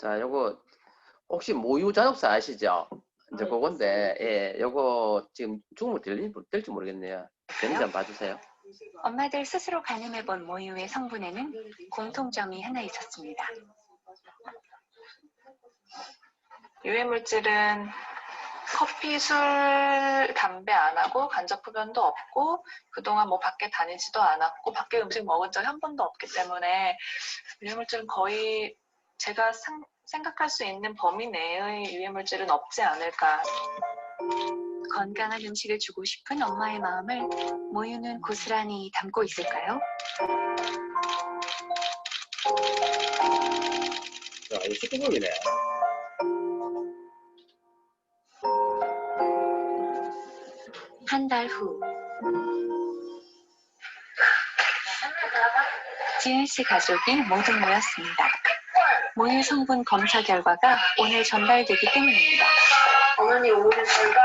자, 요거 혹시 모유 잔혹사 아시죠? 이제 그건데, 예, 요거 지금 중국 될지 모르겠네요. 되는지 한번 봐주세요. 엄마들 스스로 가늠해본 모유의 성분에는 공통점이 하나 있었습니다. 유해물질은 커피, 술, 담배 안 하고 간접 흡연도 없고 그동안 뭐 밖에 다니지도 않았고 밖에 음식 먹은 적이 한 번도 없기 때문에 유해물질은 거의 제가 생각할 수 있는 범위 내의 유해물질은 없지 않을까. 건강한 음식을 주고 싶은 엄마의 마음을 모유는 고스란히 담고 있을까요? 자, 이거 축구공이네. 한 달 후, 지은 씨 가족이 모두 모였습니다. 모유 성분 검사 결과가 오늘 전달되기 때문입니다. 어머니 오늘 결과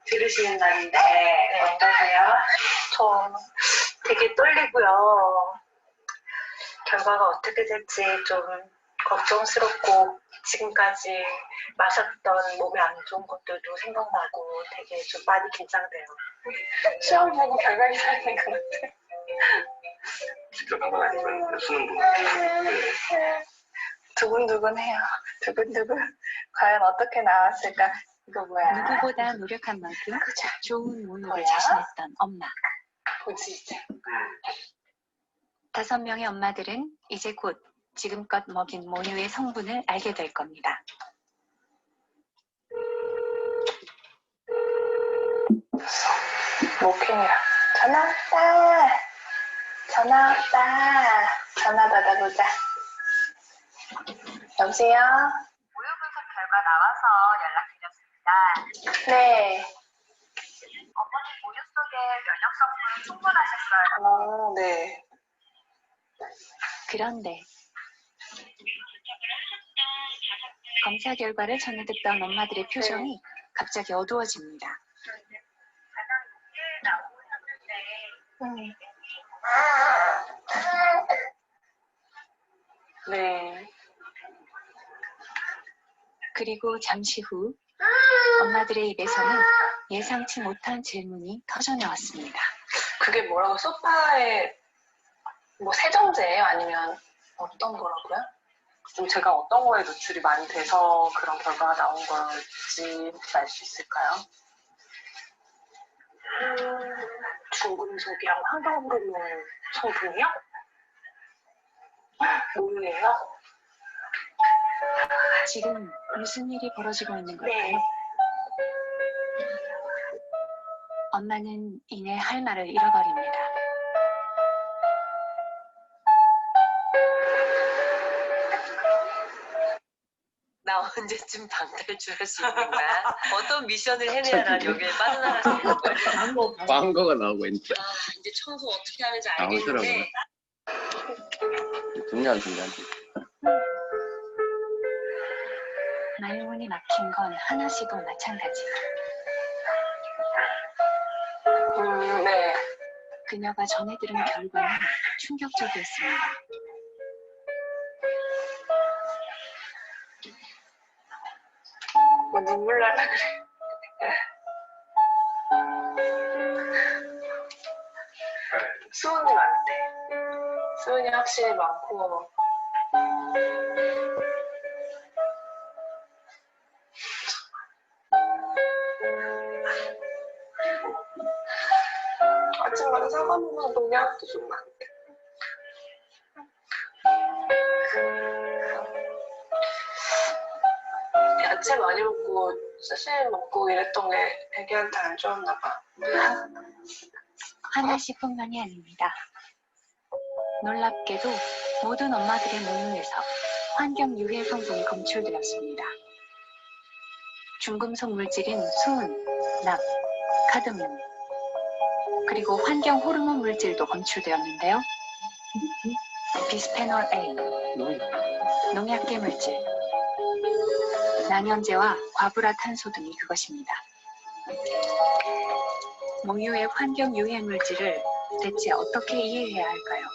들으시는 날인데 어떠세요? 저 되게 떨리고요. 결과가 어떻게 될지 좀 걱정스럽고 지금까지 마셨던 몸에 안 좋은 것들도 생각나고 되게 좀 많이 긴장돼요. 시험 보고 결과 기다리는 것 같아. 직접 한 건 아니고요. 수능 보고. 두근두근해요. 두근두근. 과연 어떻게 나왔을까? 이거 뭐야? 누구보다 노력한 만큼 좋은 모유를 뭐야? 자신했던 엄마. 보지 이제. 5명의 엄마들은 이제 곧 지금껏 먹인 모유의 성분을 알게 될 겁니다. 모킹이라. 전화 왔다. 전화 왔다. 전화 받아보자. 여보세요? 모유 분석 결과 나와서 연락드렸습니다. 네. 어머니 모유 속에 면역 성분 충분하셨어요. 네. 그런데 검사 결과를 전해 듣던 엄마들의 표정이 갑자기 어두워집니다. 가장 높게 나오셨는데 네. 그리고 잠시 후 엄마들의 입에서는 예상치 못한 질문이 터져나왔습니다. 그게 뭐라고 소파에 뭐 세정제예요? 아니면 어떤 거라고요? 좀 제가 어떤 거에 노출이 많이 돼서 그런 결과가 나온 걸지 혹시 알 수 있을까요? 중금속이랑 환경호르몬 성분이요? 모유예요? 지금 무슨 일이 벌어지고 있는 걸까요? 네. 엄마는 이내 할 말을 잃어버립니다. 나 언제쯤 방탈출할 수 있는 거야? 어떤 미션을 해내야 난 여기에 빠져나갈 수 있는 거야? 광고가 나오고 있는데. 아, 이제 청소 어떻게 하는지 당황스러워. 알겠는데 중요한. 말문이 막힌 건 하나씩도 마찬가지. 네. 그녀가 전해 들은 결과는 충격적이었습니다. 뭐 눈물 날라 그래. 수은이 많대. 수은이 확실히 많고 아침마다 사과 먹으면 농약도 좀 많대. 야채 많이 먹고 스시 먹고 이랬던 게 애기한테 안 좋았나 봐. 하나씩뿐만이 아닙니다. 놀랍게도 모든 엄마들의 모유에서 환경 유해 성분이 검출되었습니다. 중금속 물질인 수은, 납, 카드뮴, 그리고 환경 호르몬 물질도 검출되었는데요. 비스페놀 A, 농약계 물질, 난연제와 과불화탄소 등이 그것입니다. 모유의 환경 유해 물질을 대체 어떻게 이해해야 할까요?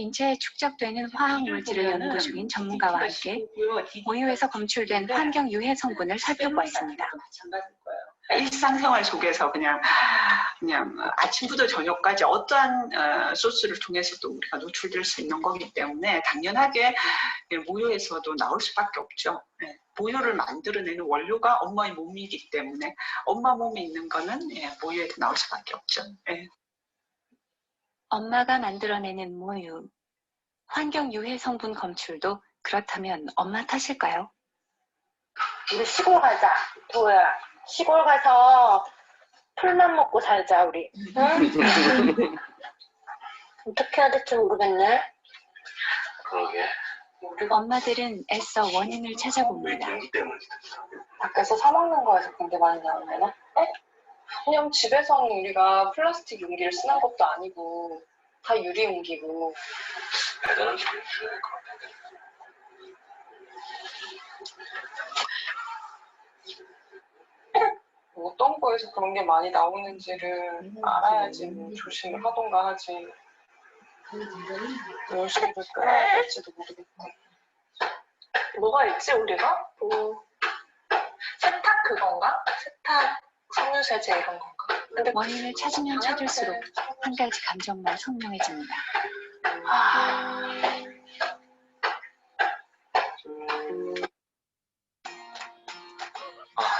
인체에 축적되는 화학 물질을 연구 중인 전문가와 함께 모유에서 검출된 환경 유해 성분을 살펴보았습니다. 일상생활 속에서 그냥 아침부터 저녁까지 어떠한 소스를 통해서도 우리가 노출될 수 있는 거기 때문에 당연하게 모유에서도 나올 수밖에 없죠. 모유를 만들어내는 원료가 엄마의 몸이기 때문에 엄마 몸에 있는 거는 모유에도 나올 수밖에 없죠. 엄마가 만들어내는 모유, 환경 유해 성분 검출도 그렇다면 엄마 탓일까요? 우리 시골 가자, 도야. 시골 가서 풀만 먹고 살자, 우리. 응? 어떻게 해야 될지 모르겠네. 그러게. 엄마들은 애써 원인을 왜 찾아봅니다. 공기 때문에. 밖에서 사 먹는 거에서 그런 게 많이 나오나? 그냥 집에서는 우리가 플라스틱 용기를 쓰는 것도 아니고 다 유리 용기고. 대단한 소리 주셔야 될 것 같은데. 어떤 거에서 그런 게 많이 나오는지를 알아야지 뭐 조심을 하던가 하지. 열심히 끊어야 될지도 모르겠다. 뭐가 있지, 우리가? 세탁 그건가? 세탁 섬유세제 이런 건가? 근데 원인을 찾으면 찾을수록 한 가지 감정만 선명해집니다.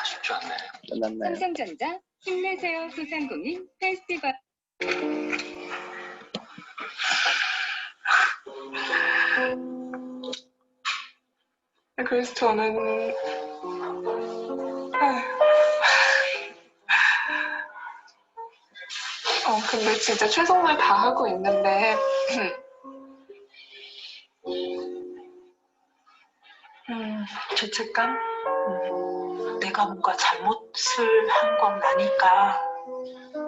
쉽지 않네. 끝났나요? 삼성전자 힘내세요 소상공인 페스티벌. 그래서 저는 근데 진짜 최선을 다하고 있는데 죄책감? 내가 뭔가 잘못을 한 건 아닐까.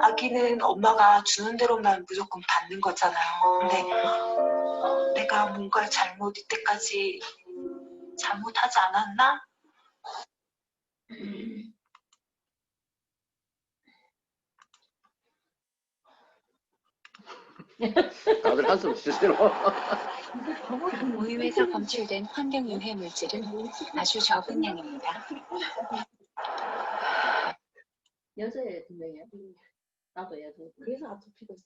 아기는 엄마가 주는 대로만 무조건 받는 거잖아요. 근데 내가 뭔가 이때까지 잘못하지 않았나? 다들 한숨 쉬시러. 모유에서 검출된 환경 유해 물질은 아주 적은 양입니다. 여자애 2명이야. 나도 여자. 그래서 아토피가 있어.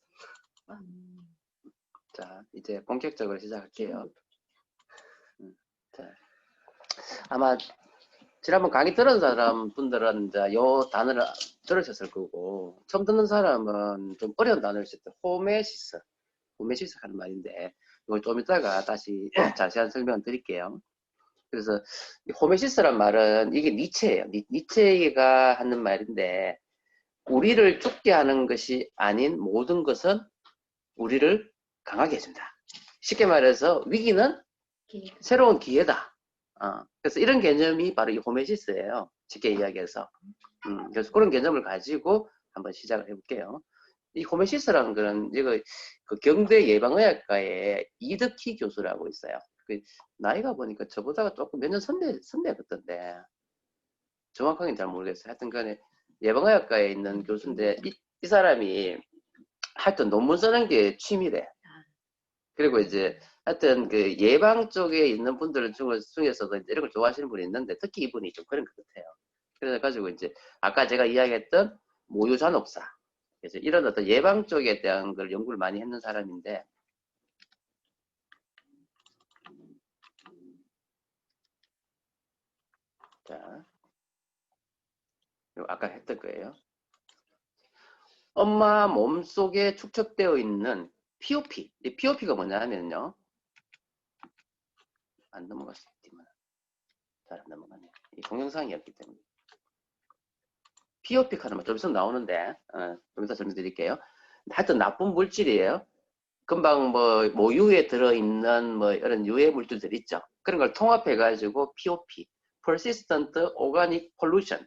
자, 이제 본격적으로 시작할게요. 자, 아마 지난번 강의 들은 사람 분들은 이제 요 단어를 들으셨을 거고, 처음 듣는 사람은 좀 어려운 단어를 쓸 때 호메시스 하는 말인데, 이걸 좀 이따가 다시 자세한 설명을 드릴게요. 그래서 이 호메시스란 말은 이게 니체예요. 니체가 하는 말인데, 우리를 죽게 하는 것이 아닌 모든 것은 우리를 강하게 해준다. 쉽게 말해서 위기는 새로운 기회다. 그래서 이런 개념이 바로 이 호메시스예요. 쉽게 이야기해서. 그래서 그런 개념을 가지고 한번 시작을 해볼게요. 이 호메시스라는 거는 이거 그 경대 예방의학과의 이덕희 교수라고 있어요. 그 나이가 보니까 저보다가 조금 몇 년 선배 같던데 정확하게는 잘 모르겠어요. 하여튼 간에 예방의학과에 있는 교수인데 이 사람이 하여튼 논문 쓰는 게 취미래. 그리고 이제 하여튼 그 예방 쪽에 있는 분들 중에서도 이런 걸 좋아하시는 분이 있는데 특히 이분이 좀 그런 것 같아요. 그래서 가지고 이제 아까 제가 이야기했던 모유 잔혹사, 그래서 이런 어떤 예방 쪽에 대한 걸 연구를 많이 했는 사람인데, 자, 아까 했던 거예요. 엄마 몸속에 축적되어 있는 POP. 이 POP가 뭐냐 하면요. 안 넘어갔지만 잘 안 넘어가네요. 이 동영상이었기 때문에. POP 카드만 좀 있으면 나오는데 좀 이따 설명드릴게요. 하여튼 나쁜 물질이에요. 금방 뭐 모유에 들어있는 뭐 이런 유해 물질들 있죠. 그런 걸 통합해 가지고 POP, Persistent Organic Pollution.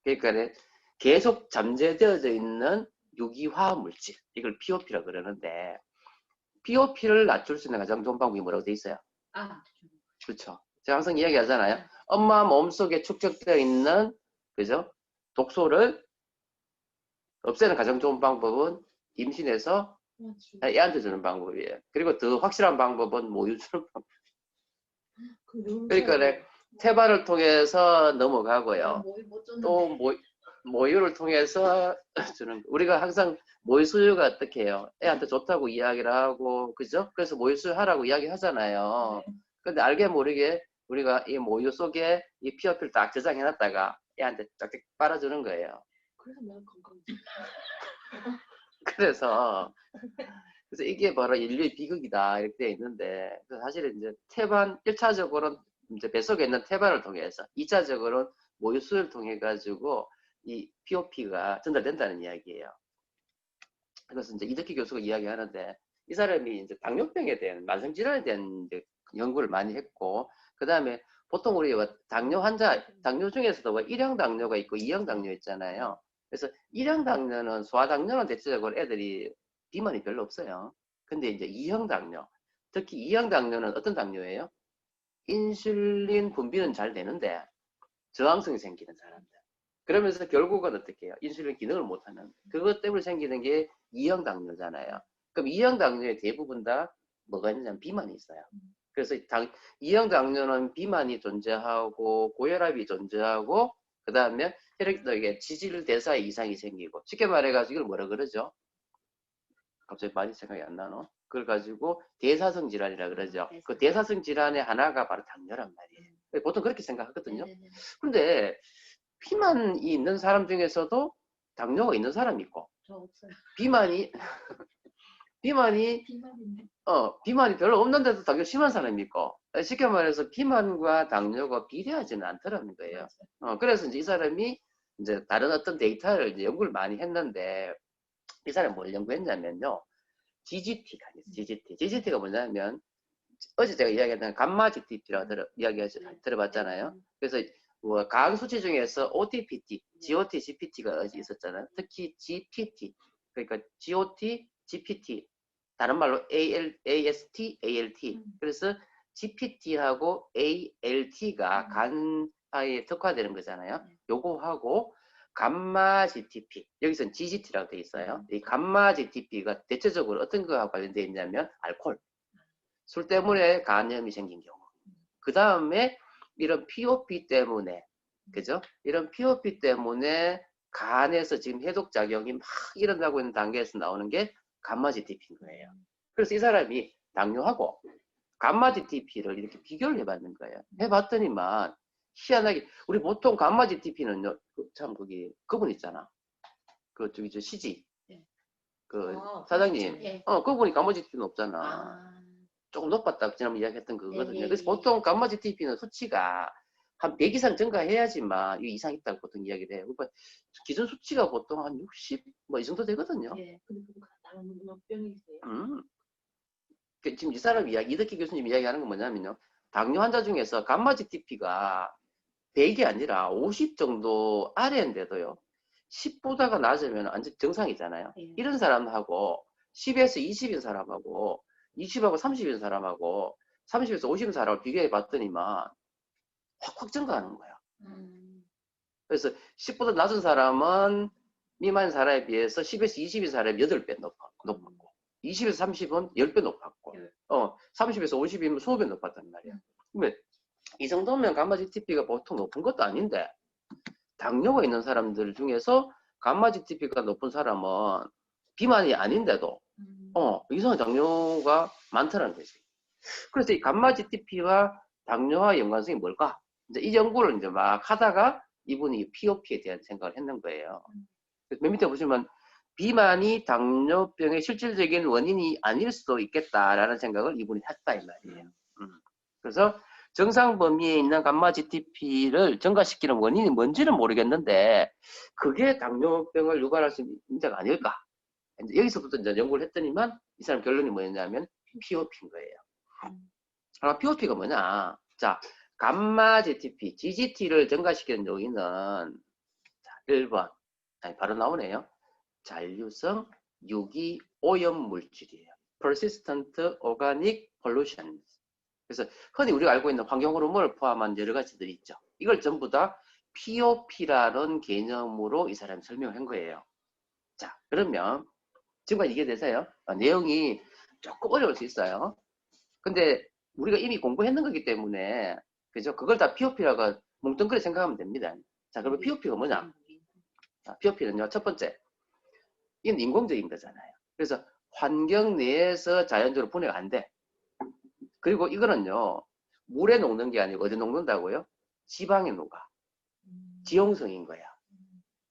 그러니까 계속 잠재되어져 있는 유기화학 물질, 이걸 POP라고 그러는데, POP를 낮출 수 있는 가장 좋은 방법이 뭐라고 돼 있어요? 그렇죠. 제가 항상 이야기하잖아요. 엄마 몸속에 축적되어 있는, 그죠? 독소를 없애는 가장 좋은 방법은 임신해서 애한테 주는 방법이에요. 그리고 더 확실한 방법은 모유 주는 방법. 그러니까 네, 태반을 통해서 넘어가고요. 또 모유를 통해서 주는 우리가 항상 모유 수유가 어떻게 해요? 애한테 좋다고 이야기를 하고 그죠? 그래서 모유 수유하라고 이야기하잖아요. 근데 알게 모르게 우리가 이 모유 속에 이 피어피를 딱 저장해놨다가 애한테 쫙쫙 빨아주는 거예요. 그래서 내가 건강. 그래서 이게 바로 인류의 비극이다 이렇게 되어 있는데 사실은 이제 태반 1차적으로는 이제 뱃속에 있는 태반을 통해서 2차적으로는 모유 수유를 통해 가지고 이 POP가 전달된다는 이야기예요. 그래서 이제 이덕기 교수가 이야기하는데 이 사람이 이제 당뇨병에 대한 만성 질환에 대한 이제 연구를 많이 했고 그 다음에 보통 우리 당뇨 환자 당뇨 중에서도 1형 당뇨가 있고 2형 당뇨 있잖아요. 그래서 1형 당뇨는 소아당뇨는 대체적으로 애들이 비만이 별로 없어요. 근데 이제 2형 당뇨, 특히 2형 당뇨는 어떤 당뇨예요? 인슐린 분비는 잘 되는데 저항성이 생기는 사람들. 그러면서 결국은 어떻게 해요? 인슐린 기능을 못하는. 그것 때문에 생기는 게 2형 당뇨잖아요. 그럼 2형 당뇨의 대부분 다 뭐가 있냐면 비만이 있어요. 그래서 2형 당뇨는 비만이 존재하고 고혈압이 존재하고 그 다음에 혈액 지질 대사에 이상이 생기고 쉽게 말해가지고 이걸 뭐라 그러죠? 갑자기 많이 생각이 안 나노? 그걸 가지고 대사성 질환이라 그러죠. 그 대사성 질환의 하나가 바로 당뇨란 말이에요. 보통 그렇게 생각하거든요. 근데 비만이 있는 사람 중에서도 당뇨가 있는 사람이 있고 저 없어요. 비만이 별로 없는데도 당뇨 심한 사람이 있고 쉽게 말해서 비만과 당뇨가 비례하지는 않더라는 거예요. 그래서 이제 이 사람이 이제 다른 어떤 데이터를 이제 연구를 많이 했는데 이 사람이 뭘 연구했냐면요. GGT가 있어요. GGT가 뭐냐면 어제 제가 이야기했던 감마 GTP라고 들어봤잖아요. 그래서 뭐 각 수치 중에서 OTPT, GOT, GPT가 있었잖아요. 특히 GPT, 그러니까 GOT, GPT, 다른 말로 AST, ALT. 그래서 GPT하고 ALT가 간파에 특화되는 거잖아요. 요거하고 감마 GTP, 여기서는 GGT라고 되어 있어요. 이 감마 GTP가 대체적으로 어떤 거와 관련되어 있냐면 알코올, 술 때문에 간염이 생긴 경우. 그 다음에 이런 POP 때문에, 그죠? 이런 POP 때문에 간에서 지금 해독작용이 막 일어나고 있는 단계에서 나오는 게 감마 GTP인 거예요. 그래서 이 사람이 당뇨하고 감마 GTP를 이렇게 비교를 해봤는 거예요. 해봤더니만 희한하게 우리 보통 감마 GTP는요, 참 거기 그분 있잖아. 그 저기 저 CG 그 사장님, 그분이 감마 GTP는 없잖아. 조금 높았다 지난번 이야기했던 그거거든요. 그래서 보통 감마 GTP는 수치가 한 100 이상 증가해야지만 이 이상 있다고 보통 이야기를 해요. 그러니까 기준 수치가 보통 한 60 뭐 이 정도 되거든요. 근데 그거 당뇨병이세요? 지금 이 사람 이덕기 교수님 이야기하는 건 뭐냐면요. 당뇨 환자 중에서 감마 GTP가 100이 아니라 50 정도 아래인데도요. 10보다가 낮으면 완전 정상이잖아요. 이런 사람하고 10에서 20인 사람하고 20하고 30인 사람하고 30에서 50인 사람을 비교해 봤더니만 확 증가하는 거야. 그래서 10보다 낮은 사람은 미만 사람에 비해서 10에서 20인 사람이 8배 높았고 20에서 30은 10배 높았고 30에서 50이면 20배 높았단 말이야. 근데 이 정도면 감마 GTP가 보통 높은 것도 아닌데 당뇨가 있는 사람들 중에서 감마 GTP가 높은 사람은 비만이 아닌데도 이상한 당뇨가 많다는 거지. 그래서 이 감마 GTP와 당뇨와 연관성이 뭘까? 이제 이 연구를 이제 막 하다가 이분이 POP에 대한 생각을 했는 거예요. 맨 밑에 보시면 비만이 당뇨병의 실질적인 원인이 아닐 수도 있겠다라는 생각을 이분이 했다 이 말이에요. 그래서 정상 범위에 있는 감마 GTP를 증가시키는 원인이 뭔지는 모르겠는데 그게 당뇨병을 유발할 수 있는 문제가 아닐까? 이제 여기서부터 이제 연구를 했더니만 이 사람 결론이 뭐였냐면 POP인 거예요. POP가 뭐냐? 자, 감마 GTP, GGT를 증가시키는 요인은 자, 1번 바로 나오네요. 잔류성 유기 오염 물질이에요. Persistent Organic Pollution. 그래서 흔히 우리가 알고 있는 환경 호르몬을 포함한 여러 가지들이 있죠. 이걸 전부 다 POP라는 개념으로 이 사람이 설명한 거예요. 자, 그러면 지금까지 이해되세요? 내용이 조금 어려울 수 있어요. 근데 우리가 이미 공부했는 거기 때문에, 그죠? 그걸 다 POP라고 뭉뚱그려 생각하면 됩니다. 자, 그러면 POP가 뭐냐? 자, POP는요, 첫 번째, 이건 인공적인 거잖아요. 그래서 환경 내에서 자연적으로 분해가 안 돼. 그리고 이거는요, 물에 녹는 게 아니고 어디 녹는다고요? 지방에 녹아. 지용성인 거야.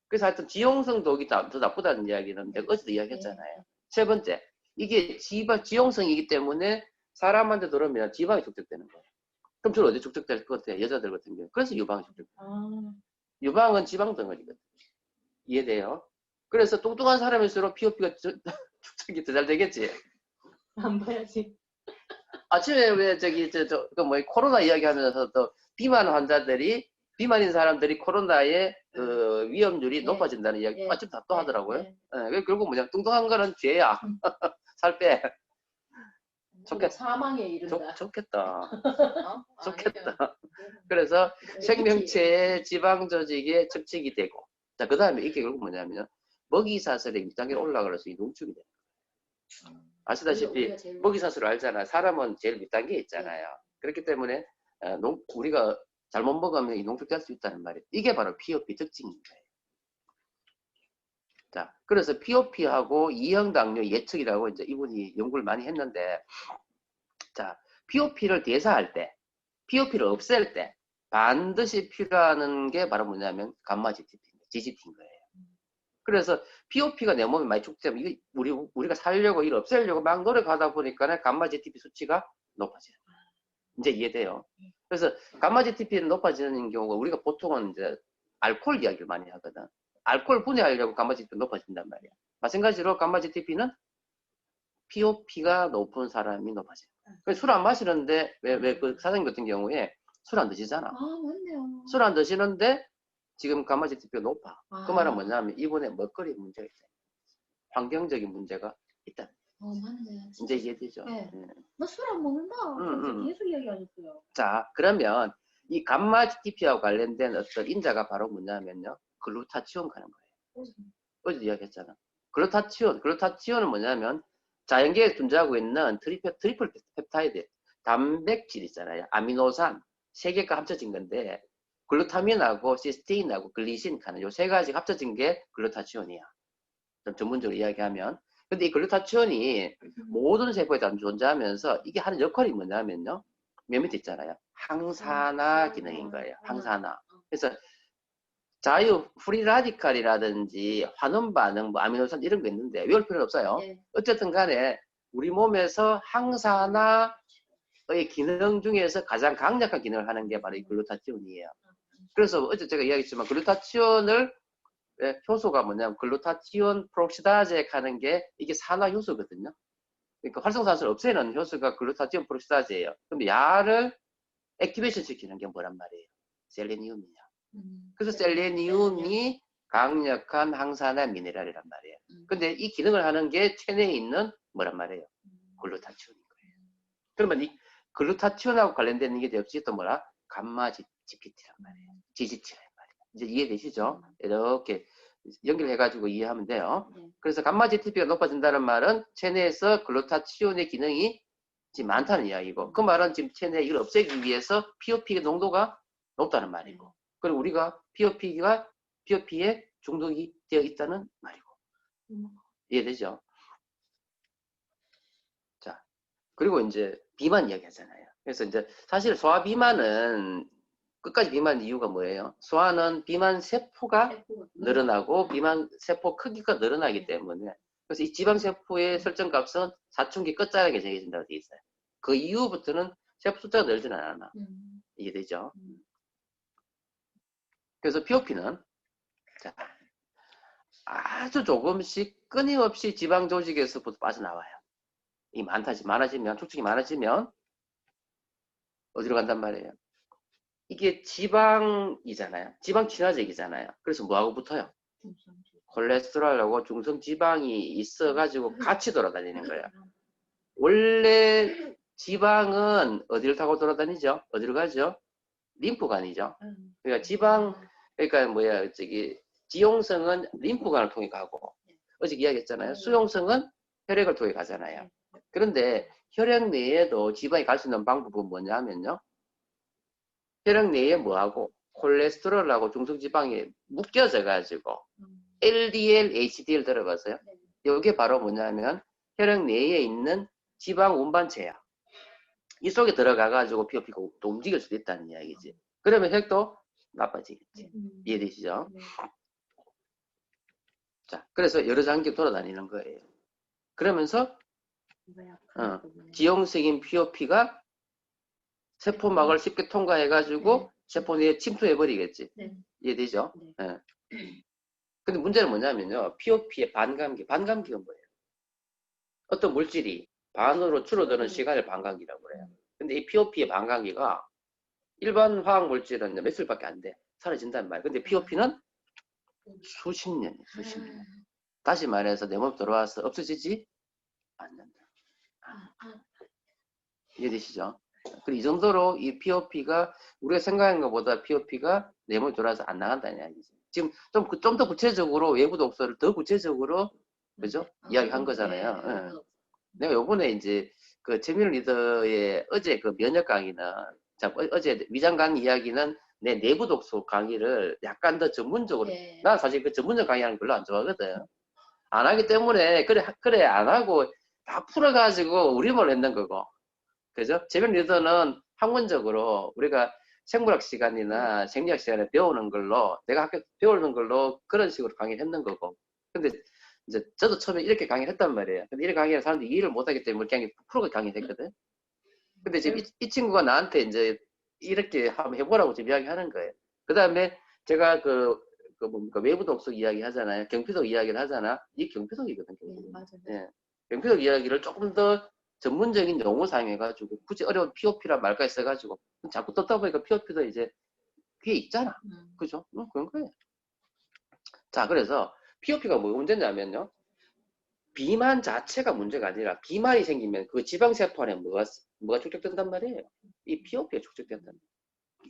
그래서 하여튼 지용성 독이 더 나쁘다는 이야기는 내가 어제도 이야기했잖아요. 세 번째, 이게 지용성이기 때문에 사람한테 들어오면 지방이 축적되는 거예요. 그럼 주로 어디 축적될 것 같아요? 여자들 같은 경우. 그래서 유방이 축적돼요. 유방은 지방 덩어리거든요. 이해돼요? 그래서 뚱뚱한 사람일수록 POP가 축적이 더 잘 되겠지. 안 봐야지. 아침에 왜 코로나 이야기하면서 또 비만인 사람들이 코로나의 그 위험률이 높아진다는 이야기 아침 다 또 하더라고요. 결국 뭐냐, 뚱뚱한 거는 죄야. 살 빼. 좋겠다. 사망에 이른다. 좋겠다. 어? 좋겠다. 그래서 생명체의 지방 조직에 척척이 되고, 자, 그 다음에 이게 결국 뭐냐면 먹이사슬의 6단계로 올라가서 농축이 돼요. 아시다시피 먹이사슬을 알잖아요. 사람은 제일 밑단계에 있잖아요. 그렇기 때문에 우리가 잘못 먹으면 이 농축될 수 있다는 말이에요. 이게 바로 POP 특징인 거예요. 자, 그래서 POP하고 이형당뇨 예측이라고 이제 이분이 연구를 많이 했는데, 자, POP를 대사할 때, POP를 없앨 때 반드시 필요한 게 바로 뭐냐면 감마 GGT인 거예요. 그래서 POP가 내 몸에 많이 축적되면 이게 우리가 살려고 이걸 없애려고 막 노력하다 보니까 감마 GTP 수치가 높아져요. 이제 이해돼요? 그래서 감마 GTP는 높아지는 경우가 우리가 보통은 이제 알코올 이야기를 많이 하거든. 알코올 분해하려고 감마 GTP가 높아진단 말이야. 마찬가지로 감마 GTP는 POP가 높은 사람이 높아져요. 술 안 마시는데 왜 그 사장님 같은 경우에 술 안 드시잖아. 맞네요. 술 안 드시는데 지금 감마 GTP가 높아. 그 말은 뭐냐면 이분의 먹거리 문제가 있어요. 환경적인 문제가 있다. 맞네. 이제 이해되죠? 네. 나 술 안 먹는다. 계속 이야기하셨어요. 자, 그러면 이 감마 GTP하고 관련된 어떤 인자가 바로 뭐냐면요, 글루타치온 가는 거예요. 어제도 이야기했잖아. 글루타치온은 뭐냐면 자연계에 존재하고 있는 트리플 펩타이드, 단백질 있잖아요. 아미노산 3개가 합쳐진 건데, 글루타민하고 시스테인하고 글리신 하는 요 3가지가 합쳐진 게 글루타치온이야. 좀 전문적으로 이야기하면. 근데 이 글루타치온이 모든 세포에 다 존재하면서 이게 하는 역할이 뭐냐면요, 맨 밑에 있잖아요. 항산화 기능인 거예요. 항산화. 그래서 프리 라디칼이라든지 환원 반응, 뭐 아미노산 이런 거 있는데 외울 필요는 없어요. 어쨌든 간에 우리 몸에서 항산화의 기능 중에서 가장 강력한 기능을 하는 게 바로 이 글루타치온이에요. 그래서 어제 제가 이야기했지만 글루타치온을 효소가 뭐냐면 글루타치온 프록시다제 하는 게 이게 산화 효소거든요. 그러니까 활성산소를 없애는 효소가 글루타치온 프록시다제예요. 그럼 야를 액티베이션 시키는 게 뭐란 말이에요? 셀레니움이냐. 그래서 셀레니움이 강력한 항산화 미네랄이란 말이에요. 근데 이 기능을 하는 게 체내에 있는 뭐란 말이에요? 글루타치온인 거예요. 그러면 이 글루타치온하고 관련된 게 역시 또 뭐라? 감마 GPT란 말이에요. GGT란 말이에요. 이제 이해되시죠? 이렇게 연결해가지고 이해하면 돼요. 그래서 감마 GTP가 높아진다는 말은 체내에서 글루타치온의 기능이 지금 많다는 이야기고, 그 말은 지금 체내에 이걸 없애기 위해서 POP의 농도가 높다는 말이고, 그리고 우리가 POP에 중독이 되어 있다는 말이고. 이해되죠? 자, 그리고 이제 비만 이야기 하잖아요. 그래서 이제 사실 소아 비만은 끝까지 비만 이유가 뭐예요? 소아는 비만 세포가 늘어나고 비만 세포 크기가 늘어나기 때문에, 그래서 이 지방 세포의 설정 값은 사춘기 끝자락에 정해진다고 되어 있어요. 그 이후부터는 세포 숫자가 늘지는 않아. 이해되죠? 그래서 POP는 아주 조금씩 끊임없이 지방 조직에서부터 빠져나와요. 이 많아지면, 축축이 많아지면 어디로 간단 말이에요? 이게 지방이잖아요. 지방 친화적이잖아요. 그래서 뭐하고 붙어요? 콜레스테롤하고 중성지방이 있어가지고 같이 돌아다니는 거예요. 원래 지방은 어디를 타고 돌아다니죠? 어디로 가죠? 림프관이죠. 그러니까 지용성은 림프관을 통해 가고, 어제 이야기했잖아요. 수용성은 혈액을 통해 가잖아요. 그런데 혈액 내에도 지방이 갈 수 있는 방법은 뭐냐면요. 혈액 내에 뭐하고 콜레스테롤하고 중성지방이 묶여져 가지고 LDL, HDL 들어봤어요? 이게 바로 뭐냐면 혈액 내에 있는 지방 운반체야. 이 속에 들어가 가지고 POP가 또 움직일 수도 있다는 이야기지. 그러면 혈액도 나빠지겠지. 이해되시죠? 자, 그래서 여러 장기 돌아다니는 거예요. 그러면서 지용성인 POP가 세포막을 쉽게 통과해가지고 세포 내에 침투해버리겠지. 이해되죠? 네. 근데 문제는 뭐냐면요. POP의 반감기가 뭐예요? 어떤 물질이 반으로 줄어드는 시간을 반감기라고 그래요. 근데 이 POP의 반감기가 일반 화학 물질은 며칠밖에 안 돼. 사라진단 말이에요. 근데 POP는 수십 년이에요. 수십 년. 다시 말해서 내 몸에 들어와서 없어지지 않는다. 이해되시죠? 그리고 이 정도로 이 POP가 우리가 생각하는 것보다 POP가 내 몸에 들어와서 안 나간다는 이야기죠. 지금 좀 더 구체적으로 외부 독소를 더 구체적으로 그죠? 이야기한 거잖아요. 네. 내가 요번에 이제 그 재민우 리더의 어제 그 면역 강의는 어제 위장 강의 이야기는 내 내부 독소 강의를 약간 더 전문적으로 난 사실 그 전문적 강의하는 거 별로 안 좋아하거든. 안 하기 때문에 그래 안 하고 다 풀어가지고 우리말 했는 거고. 그죠? 재민 리더는 학문적으로 우리가 생물학 시간이나 생리학 시간에 배우는 걸로 내가 학교 배우는 걸로 그런 식으로 강의를 했는 거고. 근데 이제 저도 처음에 이렇게 강의를 했단 말이에요. 근데 이렇게 강의를 사람들이 이해를 못하기 때문에 그냥 풀어서 강의를 했거든. 근데 지금 이 친구가 나한테 이제 이렇게 한번 해보라고 지금 이야기하는 거예요. 그 다음에 제가 외부 독서 이야기 하잖아요. 경피독 이야기를 하잖아. 이 경피독이거든. 예. 경피독 이야기를 조금 더 전문적인 용어 사용해가지고 굳이 어려운 POP란 말까지 써가지고 자꾸 듣다 보니까 POP도 이제 귀에 있잖아. 그죠? 그런 거예요. 자, 그래서 POP가 뭐가 문제냐면요. 비만 자체가 문제가 아니라 비만이 생기면 그 지방세포 안에 뭐가 축적된단 말이에요. 이 POP가 축적된단 말이에요.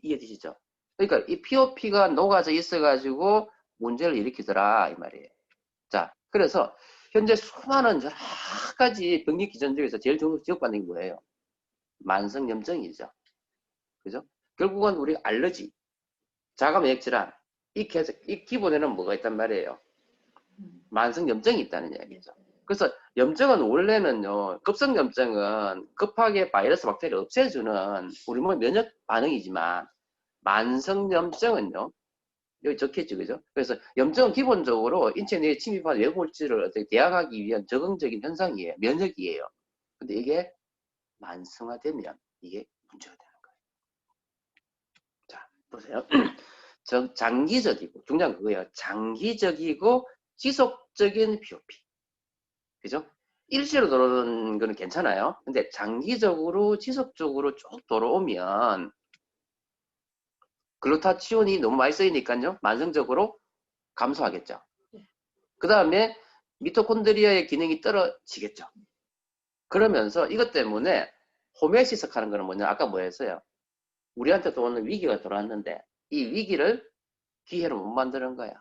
이해되시죠? 그러니까 이 POP가 녹아져 있어가지고 문제를 일으키더라 이 말이에요. 자, 그래서 현재 수많은 여러 가지 병리 기전 중에서 제일 지적받는 게 뭐예요? 만성염증이죠. 그죠? 결국은 우리 알러지, 자가면역질환, 이 기본에는 뭐가 있단 말이에요? 만성염증이 있다는 이야기죠. 그래서 염증은 원래는요, 급성염증은 급하게 바이러스 박테리아 없애주는 우리 몸의 면역 반응이지만 만성염증은요, 여기 적혀있죠, 그죠? 그래서 염증은 기본적으로 인체 내에 침입한 외부 물질을 어떻게 대항하기 위한 적응적인 현상이에요. 면역이에요. 근데 이게 만성화되면 이게 문제가 되는 거예요. 자, 보세요. 장기적이고, 중요한 그거예요. 장기적이고 지속적인 POP. 그죠? 일시로 들어오는 거는 괜찮아요. 근데 장기적으로, 지속적으로 쭉 들어오면 글루타치온이 너무 많이 쓰이니까요. 만성적으로 감소하겠죠. 그 다음에 미토콘드리아의 기능이 떨어지겠죠. 그러면서 이것 때문에 호메오시스 하는 거는 뭐냐? 아까 뭐 했어요? 우리한테 오는 위기가 들어왔는데 이 위기를 기회로 못 만드는 거야.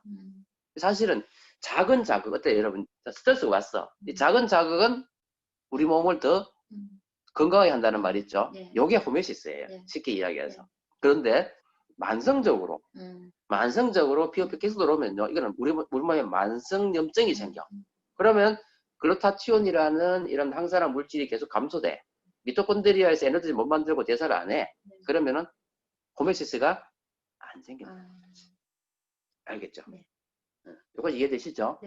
사실은 작은 자극, 어때 여러분? 스트레스가 왔어. 이 작은 자극은 우리 몸을 더 건강하게 한다는 말 있죠. 요게 호메오시스예요. 쉽게 이야기해서. 그런데 만성적으로 POP 계속 들어오면요. 이거는 우리 몸에 만성염증이 생겨. 그러면 글루타치온이라는 이런 항산화 물질이 계속 감소돼. 미토콘드리아에서 에너지 못 만들고 대사를 안 해. 그러면은 호메오시스가 안 생겨. 알겠죠? 이거 이해되시죠?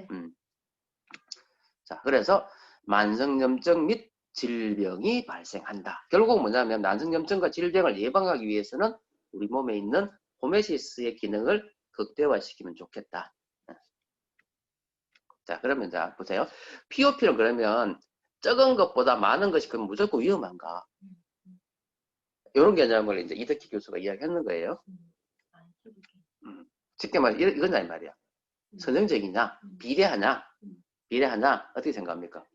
자, 그래서 만성염증 및 질병이 발생한다. 결국 뭐냐면 만성염증과 질병을 예방하기 위해서는 우리 몸에 있는 호메오시스의 기능을 극대화시키면 좋겠다. 자, 그러면 자 보세요. POP는 그러면 적은 것보다 많은 것이 그럼 무조건 위험한가? 이런 개념을 이제 이덕희 교수가 이야기했는 거예요. 쉽게 말해 이거냐 이 말이야. 선형적이냐, 비례하냐, 어떻게 생각합니까?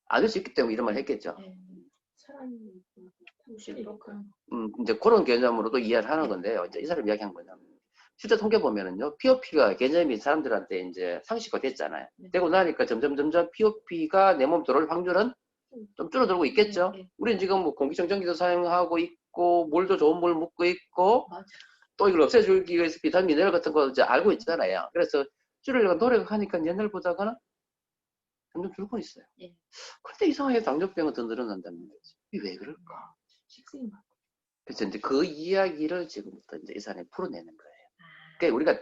아닐 수 있기 때문에 이런 말 했겠죠. 이제 그런 개념으로도 이해를 하는 건데요. 이제 이 사람 이야기한 거냐면 실제 통계 보면은요, POP가 개념이 사람들한테 이제 상식화 됐잖아요. 되고 나니까 점점 POP가 내 몸에 들어올 확률은 좀 줄어들고 있겠죠. 우리는 지금 뭐 공기청정기도 사용하고 있고, 물도 좋은 물 먹고 있고, 맞아. 또 이걸 없애주기 위해서 비타민, 미네랄 같은 거 이제 알고 있잖아요. 그래서 줄이려고 노력하니까 옛날보다는 점점 줄고 있어요. 예. 그런데 이상하게 당뇨병은 더 늘어난다는 거지. 이게 왜 그럴까? 식생활. 그래서 이제 그 이야기를 지금부터 이제 이 사람이 풀어내는 거예요. 그러니까 우리가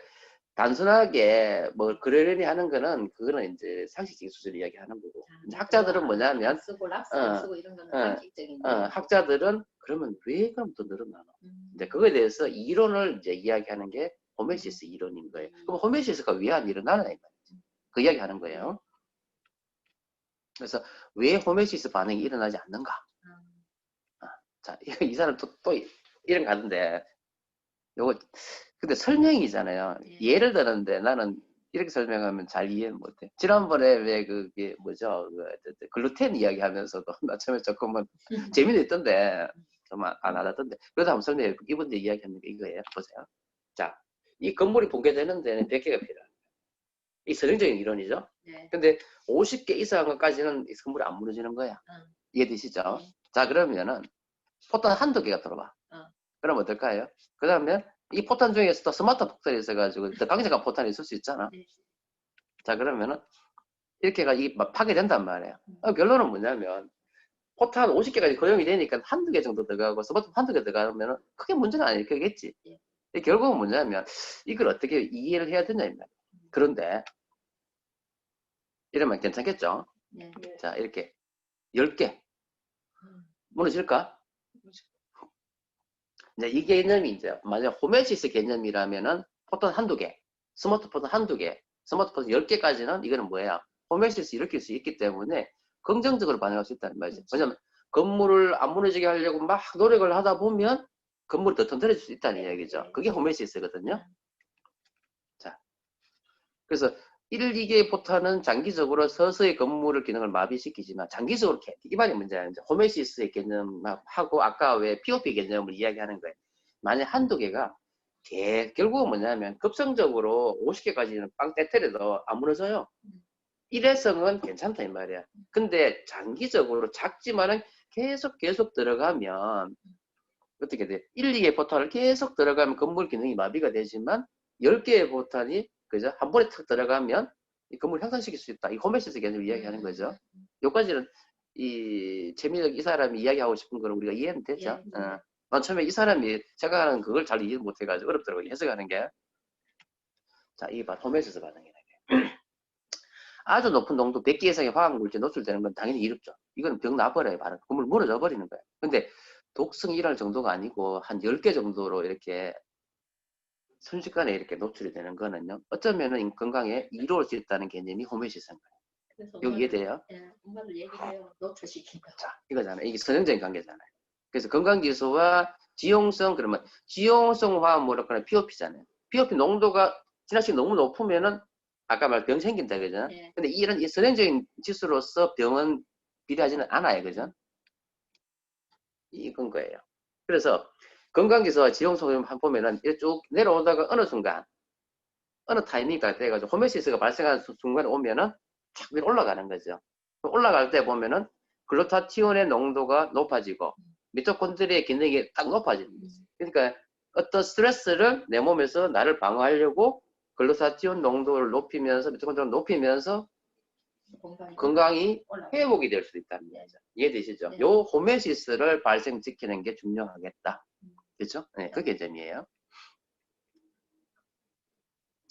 단순하게 뭐 그러려니 하는 거는 그거는 이제 상식적인 수준을 이야기하는 거고, 이제 학자들은 뭐냐면 쓰고 락스 어, 쓰고 이런 거는 어, 상식적인. 학자들은 그러면 왜 그럼 또 늘어나나? 이제 그거에 대해서 이론을 이제 이야기하는 게 호메시스 이론인 거예요. 그럼 호메시스가 왜 안 일어나나 이 말이죠. 그 이야기하는 거예요. 그래서 왜 호메시스 반응이 일어나지 않는가? 자, 이 사람 또 이런 거 하던데, 요거, 근데 설명이잖아요. 예를 들었는데 나는 이렇게 설명하면 잘 이해 못해. 지난번에 왜 그게 뭐죠? 글루텐 이야기 하면서도 나 처음에 조금은 재미는 있던데, 좀 안 하던데. 그래도 한번 설명해. 이분들 이야기하는 게 이거예요. 보세요. 자, 이 건물이 붕괴되는 데는 100개가 필요합니다. 이 선형적인 이론이죠. 네. 근데 50개 이상까지는 이 건물이 안 무너지는 거야. 이해되시죠? 자, 그러면은 포탄 한두 개가 들어와. 그럼 어떨까요? 그 다음에 이 포탄 중에서도 스마트 폭탄이 있어가지고 더 강력한 포탄이 있을 수 있잖아. 자, 그러면은 이렇게가 막 파괴된단 말이에요. 결론은 뭐냐면 포탄 50개까지 거용이 되니까 한두 개 정도 들어가고 스마트 한두 개 들어가면은 크게 문제는 아니겠지. 결국은 뭐냐면 이걸 어떻게 이해를 해야 되냐 이 말이에요. 그런데 이러면 괜찮겠죠? 자, 이렇게 10개 무너질까? 이제 이 개념이 이제 만약 호메시스 개념이라면은 포탄 한두 개, 스마트폰 한두 개, 스마트폰 10개까지는 이거는 뭐야? 호메시스 일으킬 수 있기 때문에 긍정적으로 반응할 수 있다는 말이죠. 왜냐면 건물을 안 무너지게 하려고 막 노력을 하다 보면 건물이 더 튼튼해질 수 있다는 이야기죠. 그게 호메시스거든요. 자, 그래서 1, 2개의 포탄은 장기적으로 서서히 건물의 기능을 마비시키지만 장기적으로 기반이 문제야. 이제 호메시스의 개념하고 아까 왜 POP 개념을 이야기하는 거예요. 만약 한두 개가 결국은 뭐냐면 급성적으로 50개까지는 빵 떼트려도 안 무너져요. 일회성은 괜찮다 이 말이야. 근데 장기적으로 작지만은 계속 들어가면 어떻게 돼? 1, 2개의 포탄을 계속 들어가면 건물 기능이 마비가 되지만 10개의 포탄이 그죠? 한 번에 탁 들어가면 이 건물을 향상시킬 수 있다. 이 호메시스 개념을 이야기하는 거죠. 여기까지는 이 이 사람이 이야기하고 싶은 거는 우리가 이해는 됐죠. 난 처음에 이 사람이 생각하는 그걸 잘 이해 못해가지고 어렵더라고요. 해석하는 게. 자, 이 호메시스 반응이라는 게. 아주 높은 농도 100개 이상의 화학물질에 노출되는 건 당연히 이롭죠. 이건 병 나버려요. 바로 건물 무너져 버리는 거예요. 근데 독성이 일할 정도가 아니고 한 10개 정도로 이렇게 순식간에 이렇게 노출이 되는 거는요. 어쩌면은 건강에 이로울 수 있다는 개념이 호메시스인 거예요. 여기 이해돼요? 예, 엄마를 얘기해요. 노출시킨 거. 자, 이거잖아요. 이게 선형적인 관계잖아요. 그래서 건강지수와 지용성, 그러면 지용성 화합물은 POP잖아요. POP 농도가 지나치게 너무 높으면은 아까 말 병 생긴다, 그죠? 예. 근데 이런 이 선형적인 지수로서 병은 비례하지는 않아요, 그죠? 이건 거예요. 그래서 건강지수와 지용성을 보면은 쭉 내려오다가 어느 순간, 어느 타이밍이 돼가지고 호메시스가 발생하는 순간에 오면은 쫙 위로 올라가는 거죠. 올라갈 때 보면은 글루타티온의 농도가 높아지고 미토콘드리아의 기능이 딱 높아지는 거죠. 그러니까 어떤 스트레스를 내 몸에서 나를 방어하려고 글루타티온 농도를 높이면서 미토콘드리아를 높이면서 건강이 회복이 될 수 있다는 거죠. 이해되시죠? 네. 요 호메시스를 발생시키는 게 중요하겠다. 그렇죠? 네, 그 개념이에요.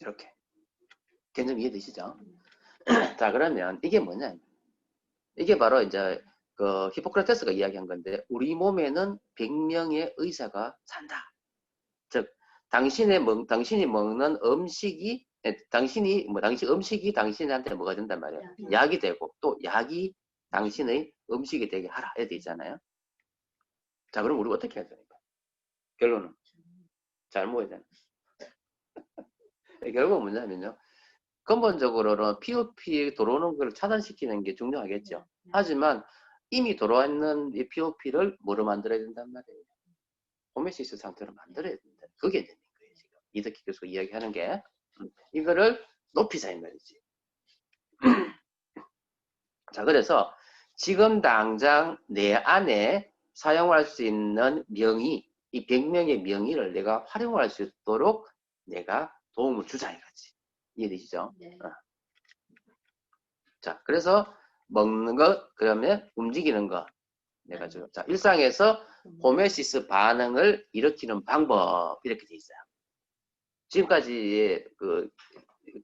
이렇게. 개념 이해되시죠? 자, 그러면 이게 뭐냐? 이게 바로 이제 그 히포크라테스가 이야기한 건데 우리 몸에는 100명의 의사가 산다. 즉 당신이 먹는 음식이 당신 음식이 당신한테 뭐가 된단 말이에요. 약이 되고 또 약이 당신의 음식이 되게 하라. 이렇게 있잖아요. 자, 그럼 우리가 어떻게 해야 됩니까? 결론은 잘 먹어야 되는. 결국은 뭐냐면요. 근본적으로는 POP 들어오는 걸 차단시키는 게 중요하겠죠. 하지만 이미 들어와 있는 이 POP를 뭐로 만들어야 된단 말이에요. 호메시스 상태로 만들어야 된다. 그게 되는 거예요, 지금. 이덕희 교수가 이야기하는 게 이거를 높이자 이 말이지. 자, 그래서 지금 당장 내 안에 사용할 수 있는 명의, 이 100명의 명의를 내가 활용할 수 있도록 내가 도움을 주자 이거지. 이해되시죠? 네. 자, 그래서 먹는 것, 그러면 움직이는 것. 내가 좀, 자, 일상에서 호메시스 반응을 일으키는 방법, 이렇게 돼 있어요. 지금까지 그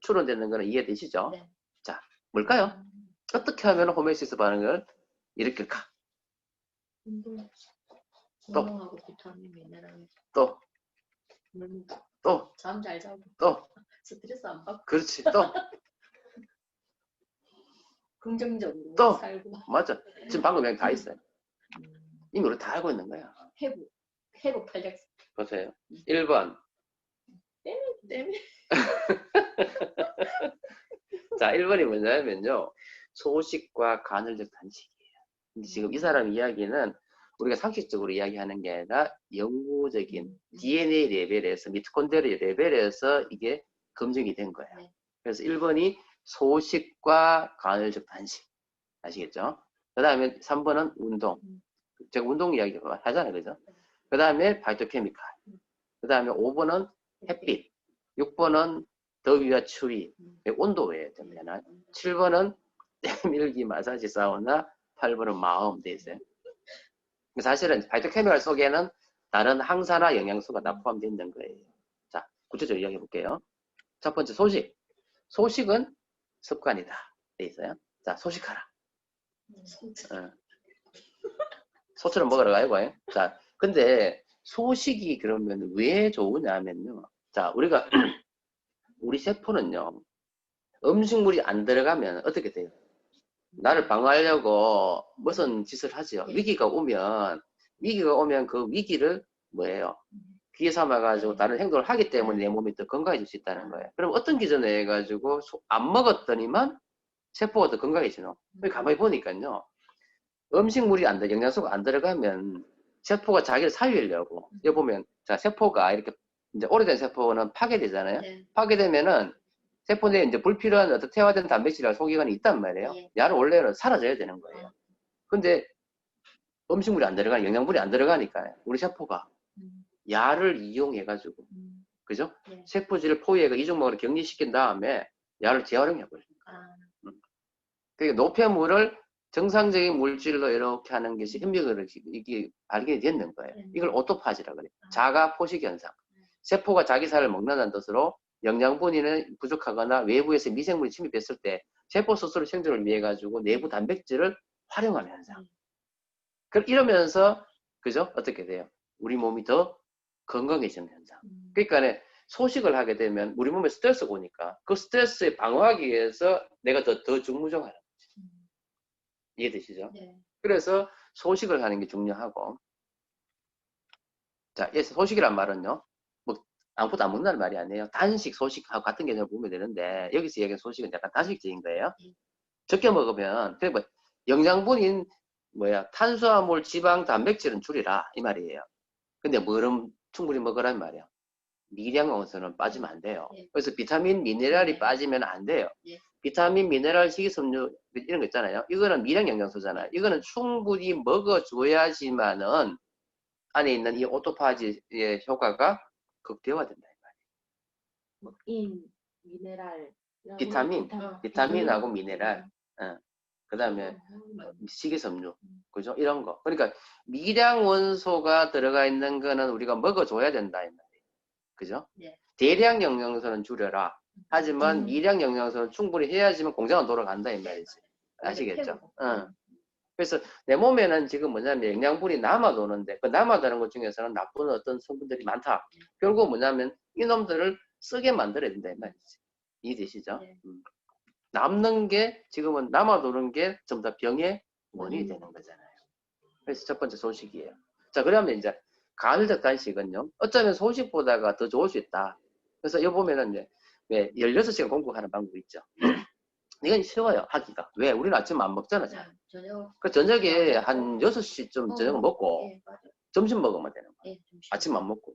추론되는 거는 이해되시죠? 네. 자, 뭘까요? 어떻게 하면 호메시스 반응을 일으킬까? 운동하고 비타민, 미네랄, 또, 잠 잘 자고, 또, 스트레스 안 받고, 그렇지, 또, 긍정적으로 또. 살고, 맞아. 지금 방금 여기 다 있어요. 이미 우리 다 알고 있는 거야. 회복 탄력 보세요. 1번. 때문에. 자, 1번이 뭐냐면요. 소식과 간헐적 단식이에요. 근데 지금 이 사람 이야기는 우리가 상식적으로 이야기하는 게 아니라 연구적인 DNA 레벨에서, 미토콘드리아 레벨에서 이게 검증이 된 거예요. 네. 그래서 1번이 소식과 간헐적 단식. 아시겠죠? 그 다음에 3번은 운동. 제가 운동 이야기 하잖아요. 그죠? 그 다음에 바이토케미칼. 그 다음에 5번은 햇빛. 6번은 더위와 추위. 온도에 되면 7번은 때밀기, 마사지, 사우나. 8번은 마음 돼 있어요. 사실은 바이토케미칼 속에는 다른 항산화 영양소가 다 포함되어 있는 거예요. 자, 구체적으로 이야기해 볼게요. 첫 번째 소식. 소식은 습관이다. 돼 있어요. 자, 소식하라. 소처럼 먹으러 가요. 자, 근데 소식이 그러면 왜 좋으냐면요. 자, 우리가 우리 세포는요. 음식물이 안 들어가면 어떻게 돼요? 나를 방어하려고 무슨 짓을 하죠. 위기가 오면 그 위기를 뭐예요? 기회 삼아가지고 다른 행동을 하기 때문에 내 몸이 더 건강해질 수 있다는 거예요. 그럼 어떤 기준에 해가지고 안 먹었더니만 세포가 더 건강해지노? 가만히 보니까요. 음식물이 영양소가 안 들어가면 세포가 자기를 살리려고. 여기 보면, 자, 세포가 이렇게, 이제 오래된 세포는 파괴되잖아요. 네. 파괴되면은 세포 내에 이제 불필요한 어떤 태화된 단백질이나 소기관이 있단 말이에요. 네. 야는 원래는 사라져야 되는 거예요. 근데 음식물이 안 들어가니, 영양분이 안 들어가니까 우리 세포가 야를 이용해가지고, 그죠? 네. 세포질을 포위해가 이중막으로 격리시킨 다음에 야를 재활용해버려요. 그러니까 노폐물을 정상적인 물질로 이렇게 하는 것이 현미경으로 이게 발견이 됐는 거예요. 이걸 오토파지라고 그래요. 자가 포식 현상. 세포가 자기 살을 먹는다는 뜻으로 영양분이 부족하거나 외부에서 미생물이 침입했을 때 세포 스스로 생존을 위해 가지고 내부 단백질을 활용하는 현상. 이러면서 그죠? 어떻게 돼요? 우리 몸이 더 건강해지는 현상. 그러니까 소식을 하게 되면 우리 몸에 스트레스가 오니까 그 스트레스에 방어하기 위해서 내가 더 중무정하는 거지. 이해되시죠? 네. 그래서 소식을 하는 게 중요하고, 자, 소식이란 말은요, 뭐 아무것도 안 먹는다는 말이 아니에요. 단식, 소식하고 같은 개념을 보면 되는데 여기서 얘기하는 소식은 약간 단식적인 거예요. 적게 먹으면 그래 뭐 영양분인 탄수화물, 지방, 단백질은 줄이라 이 말이에요. 근데 뭐를 충분히 먹으라는 말이에요. 미량 영양소는 빠지면 안 돼요. 그래서 비타민, 미네랄이 빠지면 안 돼요. 비타민, 미네랄, 식이섬유 이런 거 있잖아요. 이거는 미량 영양소잖아요. 이거는 충분히 먹어줘야지만은 안에 있는 이 오토파지의 효과가 극대화된다 이 말이에요. 인, 미네랄, 비타민하고 미네랄, 그 다음에 식이섬유, 그죠? 이런 거. 그러니까 미량 원소가 들어가 있는 거는 우리가 먹어줘야 된다 이 말이에요. 그죠? 네. 대량 영양소는 줄여라. 하지만 미량 영양소는 충분히 해야지만 공장은 돌아간다 이 말이지. 아시겠죠? 그래서 내 몸에는 지금 뭐냐면 영양분이 남아도는데 그 남아도는 것 중에서는 나쁜 어떤 성분들이 많다. 결국 뭐냐면 이놈들을 쓰게 만들어야 된다 이 말이지. 이해되시죠? 네. 남는 게 지금은 남아도는 게 전부 다 병의 원인이 되는 거잖아요. 그래서 첫 번째 소식이에요. 자, 그러면 이제 간헐적 단식은요. 어쩌면 소식보다가 더 좋을 수 있다. 그래서 여기 보면은 이제 16시간 공복하는 방법이 있죠. 이건 쉬워요, 하기가. 왜? 우리는 아침 안 먹잖아, 잘. 그 저녁에 한 6시쯤 저녁 먹고 점심 먹으면 되는 거야. 아침 안 먹고.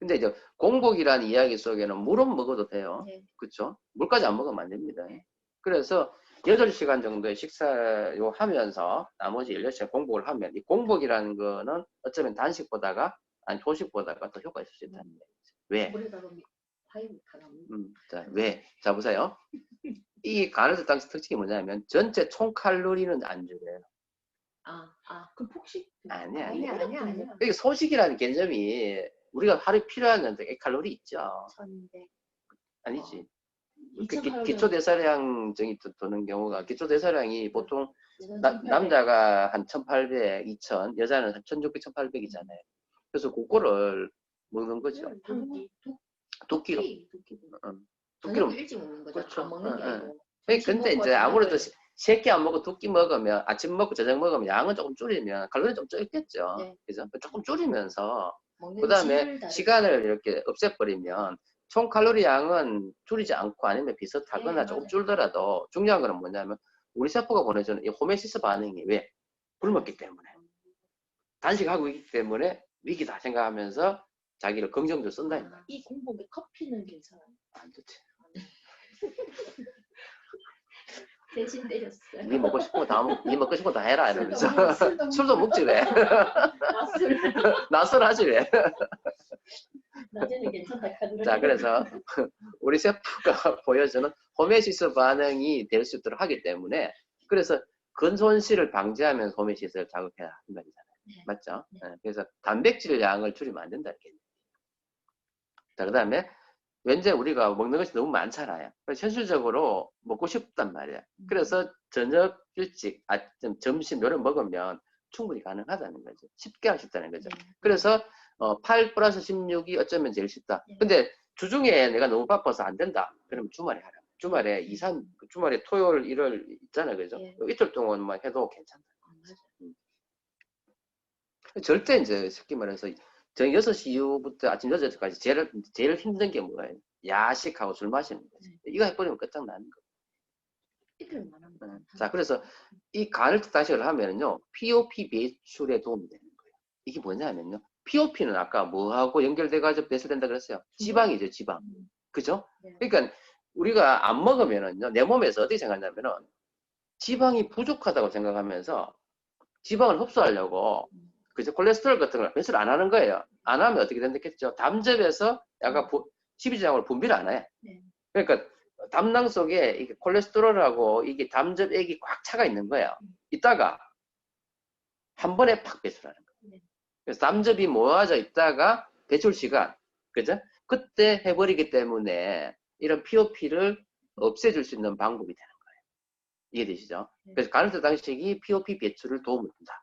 근데 이제 공복이라는 이야기 속에는 물은 먹어도 돼요. 네. 그렇죠? 물까지 안 먹으면 안 됩니다. 그래서 8시간 정도의 식사요 하면서 나머지 16시간 공복을 하면 이 공복이라는 거는 어쩌면 단식보다가 아니 조식보다가 더 효과가 있을 수 있다는 거예요. 왜? 물에다가 파이브 가나. 자, 왜? 자, 보세요. 이 간헐적 단식 특징이 뭐냐면 전체 총 칼로리는 안 줄여요. 그 폭식? 아니야. 아니야. 이게 소식이라는 개념이 우리가 하루에 필요한 칼로리 있죠. 1100. 아니지. 어. 기초 대사량증이 도는 경우가 기초 대사량이 보통 남자가 한 1800, 2000, 여자는 한 1600, 1800이잖아요. 그래서 그거를 먹는 거죠. 두 끼로. 두 끼로. 일찍 먹는 거죠. 그렇죠. 안 먹는 게 아니고. 근데 이제 아무래도 3끼 안 먹고 2끼 먹으면 아침 먹고 저녁 먹으면 양은 조금 줄이면 칼로리 좀 적겠죠. 네. 그죠? 조금 줄이면서 먹는 그다음에 질을 다르게. 시간을 이렇게 없애버리면 총 칼로리 양은 줄이지 않고 아니면 비슷하거나 네, 조금 맞아요. 줄더라도 중요한 거는 뭐냐면 우리 세포가 보내주는 이 호메시스 반응이 왜? 굶었기 때문에 단식하고 있기 때문에 위기다 생각하면서 자기를 긍정적으로 쓴다. 이 공복에 커피는 괜찮아요. 안 좋지. 대신 때렸어요. 네 먹고 싶은 거 다 네 먹고 싶은 거 다 해라 이러면서 술도 술도 먹지 왜? 술. 나술하지 왜? 낮에는 괜찮다 카드를. 자, 그래서 우리 세포가 보여주는 호메시스 반응이 될 수 있도록 하기 때문에 그래서 근손실을 방지하면서 호메시스를 자극해야 한다는 말이잖아요. 네. 맞죠? 네. 그래서 단백질 양을 줄이면 안 된다 이렇게. 자, 그다음에 왠지 우리가 먹는 것이 너무 많잖아요. 그래서 현실적으로 먹고 싶단 말이야. 그래서 저녁 일찍, 아침, 점심 요런 먹으면 충분히 가능하다는 거죠. 쉽게 할 수 있다는 거죠. 그래서 8 플러스 16이 어쩌면 제일 쉽다. 근데 주중에 내가 너무 바빠서 안 된다. 그러면 주말에 하라. 주말에 주말에 토요일, 일요일 있잖아요. 그죠? 이틀 동안만 해도 괜찮다. 절대 이제 쉽게 말해서 저녁 6시 이후부터 아침 6시까지 제일 힘든 게 뭐예요? 야식하고 술 마시는 거지. 이거 해버리면 끝장나는 거예요. 자, 그래서 이 간헐적 단식을 하면은요, POP 배출에 도움이 되는 거예요. 이게 뭐냐면요, POP는 아까 뭐하고 연결돼가지고 배출된다 그랬어요? 지방이죠, 지방. 그죠? 그러니까 우리가 안 먹으면은요, 내 몸에서 어떻게 생각하냐면은 지방이 부족하다고 생각하면서 지방을 흡수하려고 그죠? 콜레스테롤 같은 걸 배출 안 하는 거예요. 안 하면 어떻게 된다겠죠? 담즙에서 약간 십이지장으로 분비를 안 해. 그러니까 담낭 속에 이게 콜레스테롤하고 이게 담즙액이 꽉 차가 있는 거예요. 이따가 한 번에 팍 배출하는 거예요. 그래서 담즙이 모아져 있다가 배출 시간, 그죠? 그때 해버리기 때문에 이런 POP를 없애줄 수 있는 방법이 되는 거예요. 이해되시죠? 그래서 간헐적 단식이 POP 배출을 도움을 준다.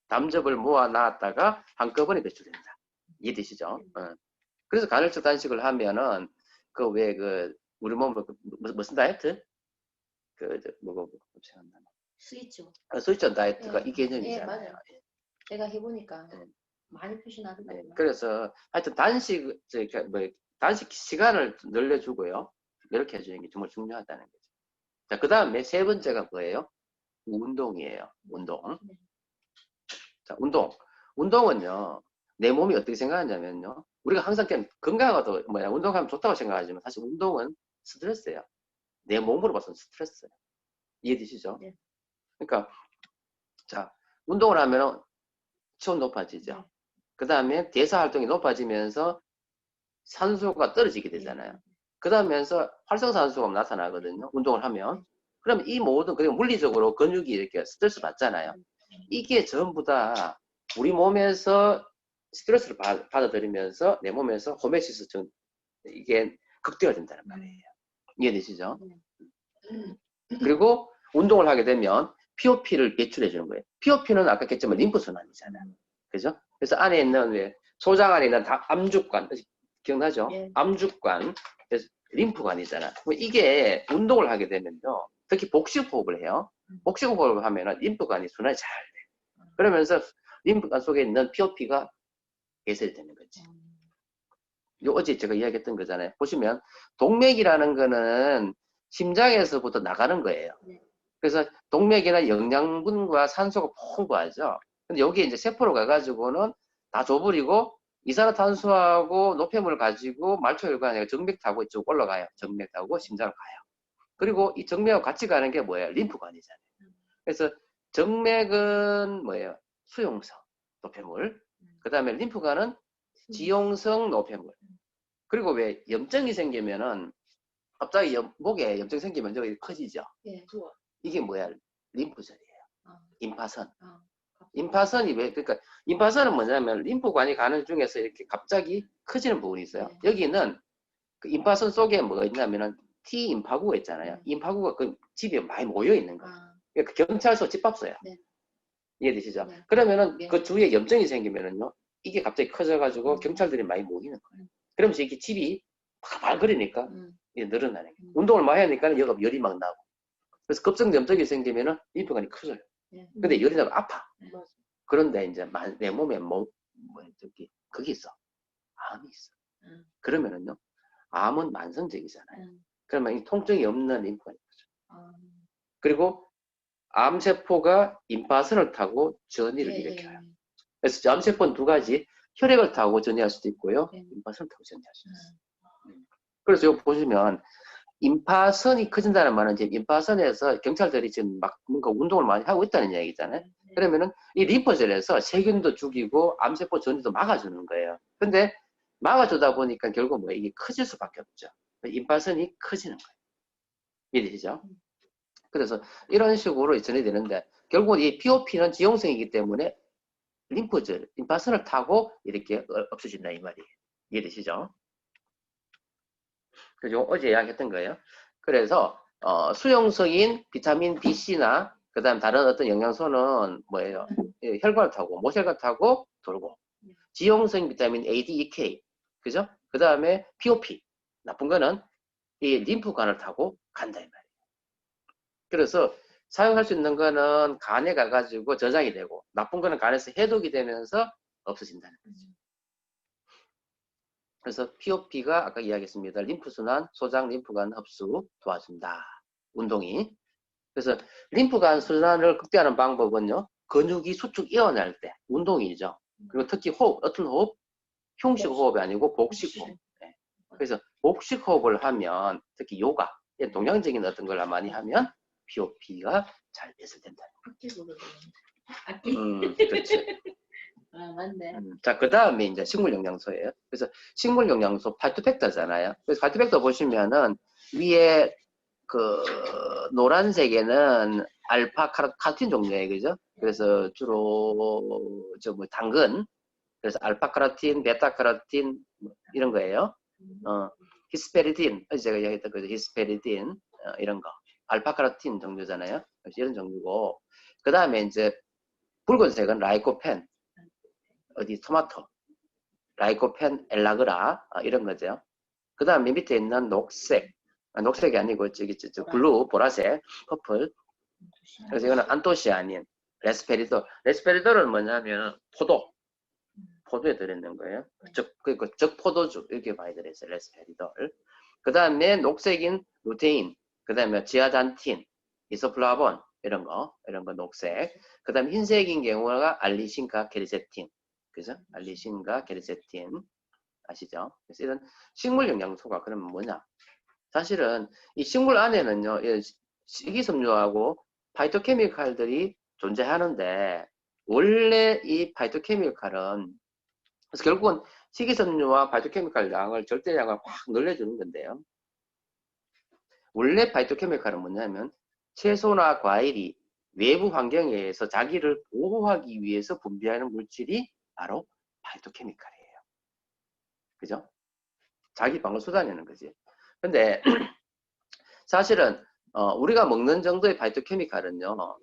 담즙을 모아놨다가 한꺼번에 배출된다. 이해되시죠? 그래서 간헐적 단식을 하면은 우리 몸을 무슨 다이어트? 스위치. 스위치 다이어트가 이 개념이잖아요. 맞아요. 제가 해보니까 많이 표시나더라고요. 그래서 하여튼 단식 시간을 늘려주고요. 이렇게 해주는 게 정말 중요하다는 거죠. 자, 그 다음에 세 번째가 뭐예요? 운동이에요. 운동. 자, 운동은요, 내 몸이 어떻게 생각하냐면요, 우리가 항상 그냥 건강하고 운동하면 좋다고 생각하지만 사실 운동은 스트레스예요. 내 몸으로 봐서는 스트레스예요. 이해되시죠? 네. 그러니까, 자, 운동을 하면 체온 높아지죠. 그 다음에 대사 활동이 높아지면서 산소가 떨어지게 되잖아요. 그 다음에서 활성산소가 나타나거든요. 운동을 하면. 그러면 이 모든, 그리고 물리적으로 근육이 이렇게 스트레스 받잖아요. 이게 전부 다 우리 몸에서 스트레스를 받아들이면서 내 몸에서 호메시스 이게 극대화된다는 말이에요. 이해되시죠? 그리고 운동을 하게 되면 POP를 배출해 주는 거예요. POP는 아까 했지만 림프순환이잖아요. 그죠? 그래서 안에 있는 소장 안에 있는 암주관 기억나죠? 암주관, 그래서 림프관이잖아. 이게 운동을 하게 되면요, 특히 복식호흡을 해요. 복식호흡을 하면은 림프관이 순환이 잘 돼. 그러면서 림프관 속에 있는 POP가 배설되는 거지. 어제 제가 이야기했던 거잖아요. 보시면 동맥이라는 거는 심장에서부터 나가는 거예요. 그래서 동맥에는 영양분과 산소가 풍부하죠. 근데 여기에 이제 세포로 가가지고는 다 줘버리고 이산화탄소하고 노폐물을 가지고 말초혈관에 정맥 타고 쭉 올라가요. 정맥 타고 심장을 가요. 그리고 이 정맥하고 같이 가는 게 뭐예요? 림프관이잖아요. 그래서 정맥은 뭐예요? 수용성 노폐물. 그 다음에 림프관은 지용성 노폐물. 그리고 왜 염증이 생기면은 갑자기 목에 염증 생기면 저기 커지죠. 예. 이게 뭐야? 림프절이에요. 임파선. 아, 임파선이 왜, 그러니까 임파선은 뭐냐면 림프관이 가는 중에서 이렇게 갑자기 커지는 부분이 있어요. 네. 여기는 그 임파선 속에 뭐가 있냐면은 T 임파구가 있잖아요. 임파구가 그 집에 많이 모여 있는 거예요. 아, 그러니까 경찰서 집합소야. 네. 이해되시죠? 네. 그러면은 네. 그 주위에 염증이 생기면은요, 이게 갑자기 커져가지고 경찰들이 많이 모이는 거예요. 그러면서 이게 집이 팍 그러니까 이게 늘어나는 거예요. 운동을 많이 하니까 여기가 열이 막 나고. 그래서 급성 염증이 생기면은 림프관이 커져요. 네. 근데 열이 나면 아파. 맞아. 그런데 이제 내 몸에 저기 그게 있어. 암이 있어. 그러면은요, 암은 만성적이잖아요. 그러면 이 통증이 없는 림프관이 커져. 그리고 암세포가 임파선을 타고 전이를 예, 일으켜요. 예. 그래서 암세포는 두 가지, 혈액을 타고 전이할 수도 있고요, 네. 임파선을 타고 전이할 수도 있어요. 그래서 이거 보시면 임파선이 커진다는 말은 지금 임파선에서 경찰들이 지금 막 뭔가 운동을 많이 하고 있다는 얘기잖아요. 그러면은 이 림프절에서 세균도 죽이고 암세포 전이도 막아주는 거예요. 근데 막아주다 보니까 결국 뭐 이게 커질 수밖에 없죠. 임파선이 커지는 거예요. 이해되시죠? 그래서 이런 식으로 전이되는데 결국은 이 POP는 지용성이기 때문에 림프절, 임파선을 타고 이렇게 없어진다 이 말이에요. 이해되시죠? 그죠? 어제 이야기했던 거예요. 그래서 수용성인 비타민 B, C나 그다음 다른 어떤 영양소는 뭐예요? 예, 혈관을 타고 모세혈관 타고 돌고 지용성 비타민 A, D, E, K 그죠? 그 다음에 POP 나쁜 거는 이 림프관을 타고 간다 이 말이에요. 그래서 사용할 수 있는 거는 간에 가가지고 저장이 되고 나쁜 거는 간에서 해독이 되면서 없어진다는 거죠. 그래서 POP가 아까 이야기했습니다. 림프순환, 소장 림프관 흡수 도와준다. 운동이. 그래서 림프관 순환을 극대화하는 방법은요. 근육이 수축 이어날 때 운동이죠. 그리고 특히 호흡, 어떤 호흡? 흉식 호흡이 아니고 복식 호흡. 네. 그래서 복식 호흡을 하면 특히 요가, 동양적인 어떤 걸 많이 하면 POP가 잘 배설된다. 그렇지. 아, 맞네. 자, 그 다음에 이제 식물 영양소예요. 그래서 식물 영양소 파이토팩터잖아요. 그래서 파이토팩터 보시면은 위에 그 노란색에는 알파 카로틴 종류예요, 그죠? 그래서 주로 뭐 당근, 그래서 알파 카로틴, 베타 카로틴 이런 거예요. 히스페리딘, 제가 이야기했던 거죠. 히스페리딘 이런 거, 알파 카로틴 종류잖아요. 이런 종류고, 그 다음에 이제 붉은색은 라이코펜. 어디 토마토, 라이코펜, 엘라그라 이런 거죠. 그 다음에 밑에 있는 녹색, 녹색이 아니고 저기 블루, 보라색, 퍼플. 그래서 이거는 안토시아닌, 레스페리돌. 레스페리돌은 뭐냐면 포도에 들어있는 거예요. 적포도주 이렇게 봐야 되겠어요. 레스페리돌. 그 다음에 녹색인 루테인, 그 다음에 지아잔틴, 이소플라본 이런 거 녹색. 그 다음에 흰색인 경우가 알리신과 게리세틴. 그죠? 알리신과 게리세틴 아시죠? 그래서 이런 식물 영양소가 그러면 뭐냐? 사실은 이 식물 안에는요, 식이섬유하고 파이토케미칼들이 존재하는데 원래 이 파이토케미칼은 그래서 결국은 식이섬유와 파이토케미칼 양을 절대량을 확 늘려주는 건데요. 원래 파이토케미칼은 뭐냐면 채소나 과일이 외부 환경에 의해서 자기를 보호하기 위해서 분비하는 물질이 바로 파이토케미칼이에요. 그죠? 자기 방어 수단이라는 거지. 근데 사실은 우리가 먹는 정도의 파이토케미칼은요.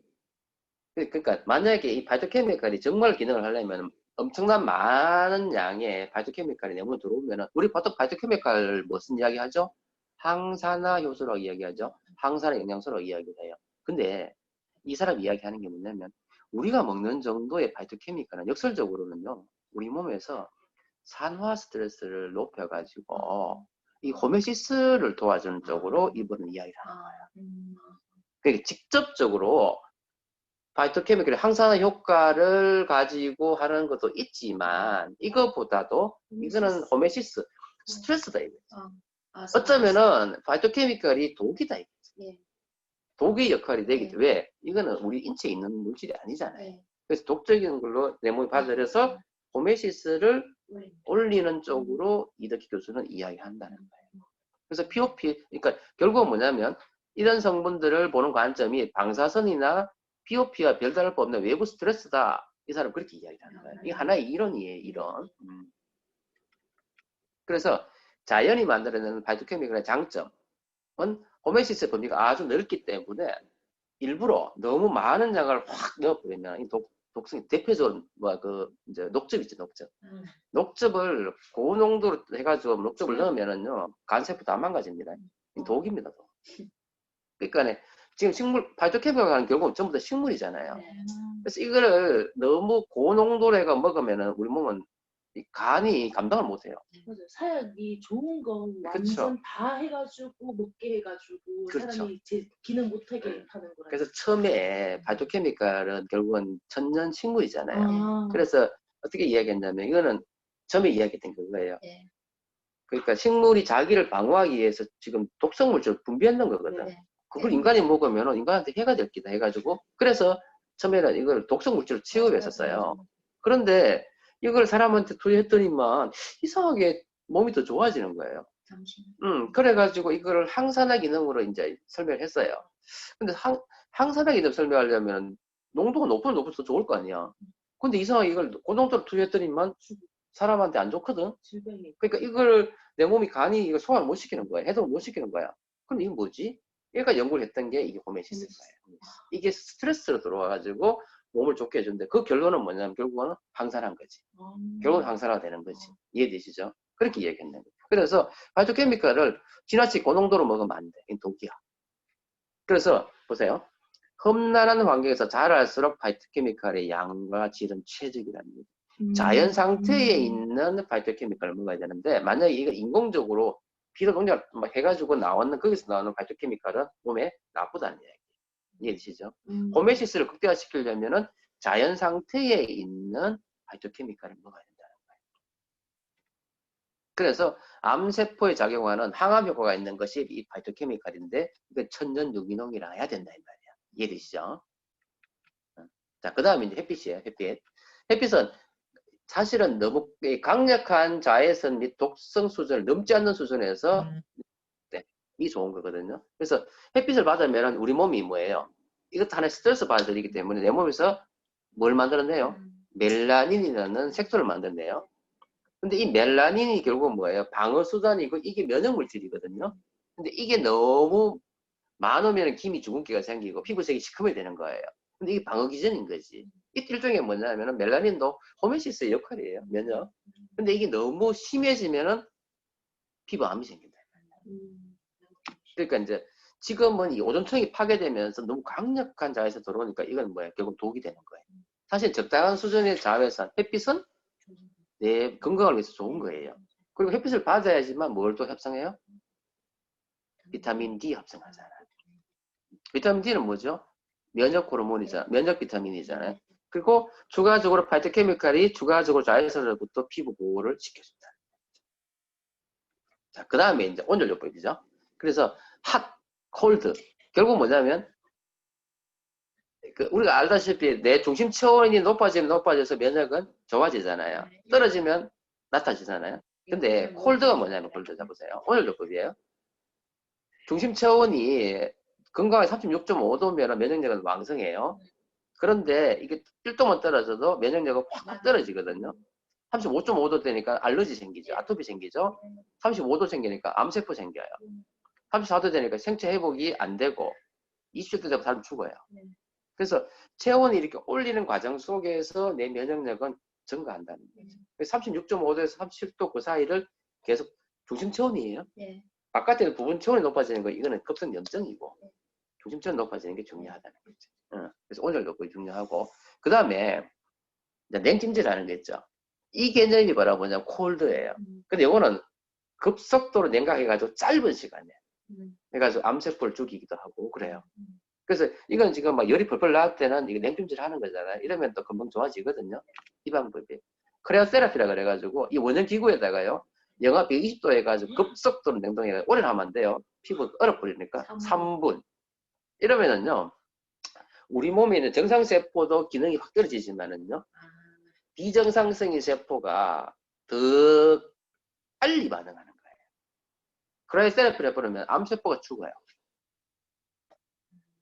그러니까 만약에 이 파이토케미칼이 정말 기능을 하려면 엄청난 많은 양의 파이토케미칼이 내 몸에 들어오면 우리 보통 파이토케미칼 무슨 이야기 하죠? 항산화 효소라고 이야기하죠. 항산화 영양소라고 이야기해요. 근데 이 사람 이야기하는 게 뭐냐면 우리가 먹는 정도의 파이토케미칼은 역설적으로는요. 우리 몸에서 산화 스트레스를 높여가지고 이 호메오시스를 도와주는 쪽으로 이분은 이야기를 하는 거예요. 그러니까 직접적으로 파이토케미컬의 항산화 효과를 가지고 하는 것도 있지만 이거보다도 이거는 호메시스 스트레스다 이거죠. 어쩌면은 파이토케미컬이 독이다 이거죠. 예. 독의 역할이 되기 네. 때문에 왜? 이거는 우리 인체에 있는 물질이 아니잖아요. 네. 그래서 독적인 걸로 내 몸이 받아들여서 호메시스를 올리는 쪽으로 이덕희 교수는 이야기한다는 거예요. 그래서 POP, 그러니까 결국은 뭐냐면 이런 성분들을 보는 관점이 방사선이나 POP와 별다를 바 없는 외부 스트레스다. 이 사람 그렇게 이야기하는 거예요. 이게 하나의 이론이에요, 이론. 그래서 자연이 만들어내는 파이토케미컬의 장점은 호메시스 범위가 아주 넓기 때문에 일부러 너무 많은 양을 확 넣어버리면 이 독성이 대표적으로 이제 녹즙 있죠, 녹즙. 녹즙을 고농도로 해가지고 녹즙을 넣으면은요 간세포 다 망가집니다. 이 독입니다, 독. 그러니까 지금 식물 파이토케미컬은 결국은 전부 다 식물이잖아요. 그래서 이거를 너무 고농도로 해가 먹으면은 우리 몸은 이 간이 감당을 못해요. 맞아요. 사약이 좋은 거 완전 그쵸. 다 해가지고 먹게 해가지고 그렇죠. 사람이 제 기능 못하게 하는 거라. 그래서 처음에 파이토케미컬은 결국은 천연 식물이잖아요. 그래서 어떻게 이야기했냐면 이거는 처음에 이야기했던 그거예요. 네. 그러니까 식물이 자기를 방어하기 위해서 지금 독성 물질을 분비하는 거거든. 네. 그걸 인간이 먹으면 인간한테 해가 될 기다 해가지고 그래서 처음에는 이걸 독성 물질로 취급했었어요. 그런데 이걸 사람한테 투여했더니만 이상하게 몸이 더 좋아지는 거예요. 그래가지고 이걸 항산화 기능으로 이제 설명을 했어요. 근데 항산화 기능 설명하려면 농도가 높으면 높을수록 좋을 거 아니야. 근데 이상하게 이걸 고농도로 투여했더니만 사람한테 안 좋거든. 질병이. 그러니까 이걸 내 몸이 간이 이거 소화를 못 시키는 거야. 해독을 못 시키는 거야. 그럼 이게 뭐지? 얘가 연구를 했던 게 이게 호메시스인 거예요. 이게 스트레스로 들어와가지고 몸을 좋게 해준대. 그 결론은 뭐냐면 결국은 항산화인 거지. 결국은 항산화가 되는 거지. 이해되시죠? 그렇게 얘기했는 거예요. 그래서 파이토케미컬을 지나치게 고농도로 먹으면 안 돼. 이건 독이야. 그래서 보세요. 험난한 환경에서 자랄수록 파이토케미컬의 양과 질은 최적이랍니다. 자연 상태에 있는 파이토케미컬을 먹어야 되는데 만약에 이거 인공적으로 비료 농약 막 해가지고 거기서 나오는 파이토케미컬은 몸에 나쁘다는 이야기. 이해되시죠? 호메시스를 극대화시키려면은 자연 상태에 있는 파이토케미컬을 먹어야 된다는 거예요. 그래서 암세포에 작용하는 항암 효과가 있는 것이 이 파이토케미컬인데 이거 천연 유기농이라 해야 된다 이 말이야. 이해되시죠? 자, 그 다음에 이제 햇빛이에요. 햇빛은 사실은 너무 강력한 자외선 및 독성 수준을 넘지 않는 수준에서 이 좋은 거거든요. 그래서 햇빛을 받으면 우리 몸이 뭐예요? 이것도 하나의 스트레스 받아들이기 때문에 내 몸에서 뭘 만들어내요? 멜라닌이라는 색소를 만들어내요. 근데 이 멜라닌이 결국은 뭐예요? 방어수단이고 이게 면역물질이거든요. 근데 이게 너무 많으면 김이 주근깨가 생기고 피부색이 시커멓게 되는 거예요. 근데 이게 방어기전인 거지. 이 일종의 뭐냐면은 멜라닌도 호메시스의 역할이에요. 면역. 근데 이게 너무 심해지면은 피부암이 생긴다. 그러니까 이제 지금은 이 오존층이 파괴되면서 너무 강력한 자외선 들어오니까 이건 뭐야? 결국 독이 되는 거예요. 사실 적당한 수준의 자외선, 햇빛은 내 건강을 위해서 좋은 거예요. 그리고 햇빛을 받아야지만 뭘 또 협성해요? 비타민 D 합성하잖아요. 비타민 D는 뭐죠? 면역 호르몬이잖아요. 면역 비타민이잖아요. 그리고 추가적으로 파이토케미컬이 추가적으로 자외선으로부터 피부 보호를 시켜준다. 자, 그 다음에 이제 온열요법이죠. 그래서 핫, 콜드. 결국 뭐냐면 우리가 알다시피 내 중심 체온이 높아지면 높아져서 면역은 좋아지잖아요. 떨어지면 낮아지잖아요. 근데 콜드가 뭐냐면 콜드 잡으세요. 온열요법이에요. 중심 체온이 건강에 36.5도면 면역력은 왕성해요. 그런데 이게 1도만 떨어져도 면역력은 확 떨어지거든요. 35.5도 되니까 알러지 생기죠. 아토피 생기죠. 35도 생기니까 암세포 생겨요. 34도 되니까 생체 회복이 안 되고 27도 되고 사람 죽어요. 그래서 체온이 이렇게 올리는 과정 속에서 내 면역력은 증가한다는 거죠. 36.5도에서 37도 그 사이를 계속 중심 체온이에요. 바깥에는 부분 체온이 높아지는 거 이거는 급성 염증이고 중심 체온 높아지는 게 중요하다는 거죠. 그래서 온열요법이 중요하고 그 다음에 냉찜질하는 거 있죠. 이 개념이 뭐냐면 콜드예요. 근데 이거는 급속도로 냉각해가지고 짧은 시간에 해가지고 암세포를 죽이기도 하고 그래요. 그래서 이건 지금 막 열이 펄펄 나올 때는 이거 냉찜질 하는 거잖아요. 이러면 또 금방 좋아지거든요. 이 방법이. 크레오세라피라 그래가지고 이 원형 기구에다가요. 영하 120도 해가지고 급속도로 냉동해가지고 오래 하면 안 돼요. 피부 얼어버리니까 3분. 이러면은요. 우리 몸에 있는 정상세포도 기능이 확 떨어지지만은요. 비정상성의 세포가 더 빨리 반응하는 거예요. 크레오세라피를 해버리면 암세포가 죽어요.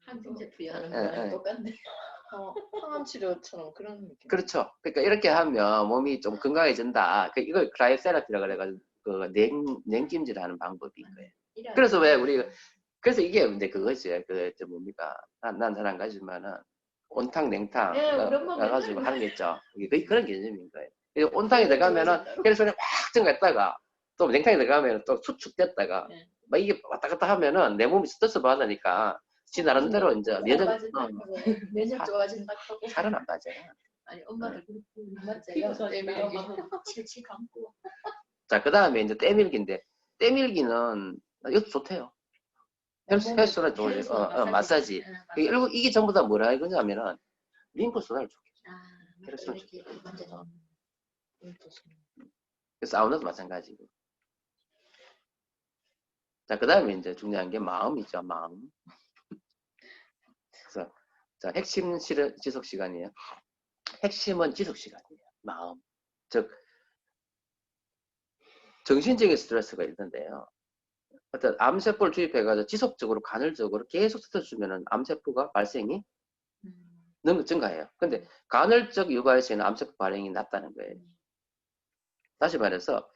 항생제 투여하는 예, 거랑 예. 똑같네. 항암 치료처럼 그런 느낌. 그렇죠. 그러니까 이렇게 하면 몸이 좀 건강해진다. 이걸 크라이오세라피라 그래가지고 그 냉찜질을 하는 방법인 거예요. 그래서 왜 우리 그래서 이게 근데 그거지. 저 뭡니까? 난 잘 안 가지만은 온탕 냉탕 예, 우리 엄마 가지고 맨날 하는 게 있죠. 이게 거의 그런 개념인 거예요. 온탕에 들어가면은 혈소리 확 증가했다가 또 냉탕에 들어가면 또 수축됐다가 네. 막 이게 왔다 갔다 하면은 내 몸이 스트레스 받으니까 지 나름대로 이제 면역 좋아진다고. 살은 안 빠져요. 아니 엄마들 그렇고 맞아요. 칠칠 감고. 자, 그 다음에 이제 때밀기인데, 때밀기는 이것도 좋대요. 헬스나 좋아요. 마사지. 이게 전부 다 뭐라 이거냐면은, 림프순환을 좋겠죠. 혈액순환 그래서 사우나도 마찬가지고. 자, 그 다음에 이제 중요한 게 마음이죠, 마음. 그래서, 자, 핵심 지속 시간이에요. 핵심은 지속 시간이에요. 마음. 즉, 정신적인 스트레스가 있는데요. 어떤 암세포를 주입해가지고 지속적으로 간헐적으로 계속 스트레스 주면은 암세포가 발생이 증가해요. 근데 간헐적 유발시에는 암세포 발행이 낮다는 거예요. 다시 말해서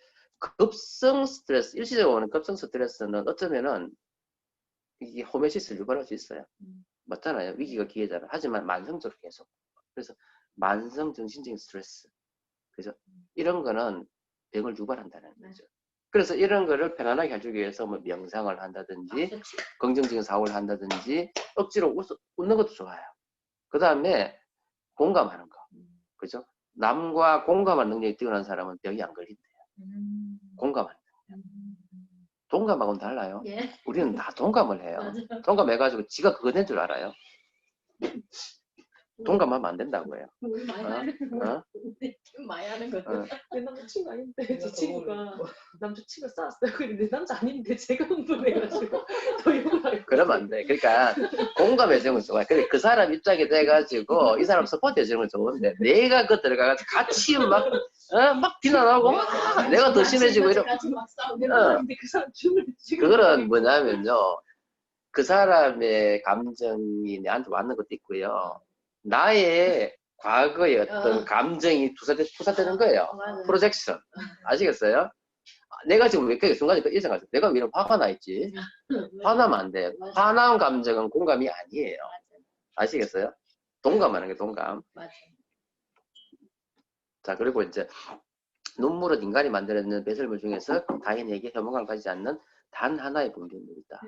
급성 스트레스, 일시적으로 오는 급성 스트레스는 어쩌면은 이게 호메시스를 유발할 수 있어요. 맞잖아요. 위기가 기회잖아요. 하지만 만성적으로 계속. 그래서 만성 정신적인 스트레스. 그래서 이런 거는 병을 유발한다는 거죠. 그래서 이런 거를 편안하게 해주기 위해서 뭐 명상을 한다든지 긍정적인 사고를 한다든지 억지로 웃는 것도 좋아요. 그 다음에 공감하는 거. 그죠? 남과 공감하는 능력이 뛰어난 사람은 병이 안 걸린대요. 공감한다. 동감하고는 달라요. 예. 우리는 다 동감을 해요. 맞아요. 동감해가지고 지가 그거 된 줄 알아요. 동감하면 안 된다고요. 우리 많이 하는 거. 어? 우리 팀 많이 하는 거. 내 남자친구 아닌데 제 친구가 남자친구 싸웠어요. 근데 내 남자 아닌데 제가 흥분해가지고 더 욕을 하고. 그러면 안 돼. 그러니까 공감해주는 건 좋아요. 근데 그 사람 입장이 돼가지고 이 사람 서포트해주는 건 좋은데 내가 그 들어가가지고 같이 막 비난하고 막 내가 더 심해지고 이런. 같이 막 싸우고. 근데 그 사람 춤을 지금 그거는 뭐냐면요. 그 사람의 감정이 내한테 왔는 것도 있고요. 나의 과거의 어떤 감정이 투사되는 거예요. 맞아요. 프로젝션. 아시겠어요? 내가 지금 왜 그렇게 순간에 일생활에서 내가 왜 이런 화가 나 있지? 화나면 안 돼. 화난 감정은 공감이 아니에요. 아시겠어요? 동감하는 게 동감. 맞아요. 자, 그리고 이제 눈물은 인간이 만들어낸 배설물 중에서 타인에게 혐오감을 가지지 않는 단 하나의 분비물이다.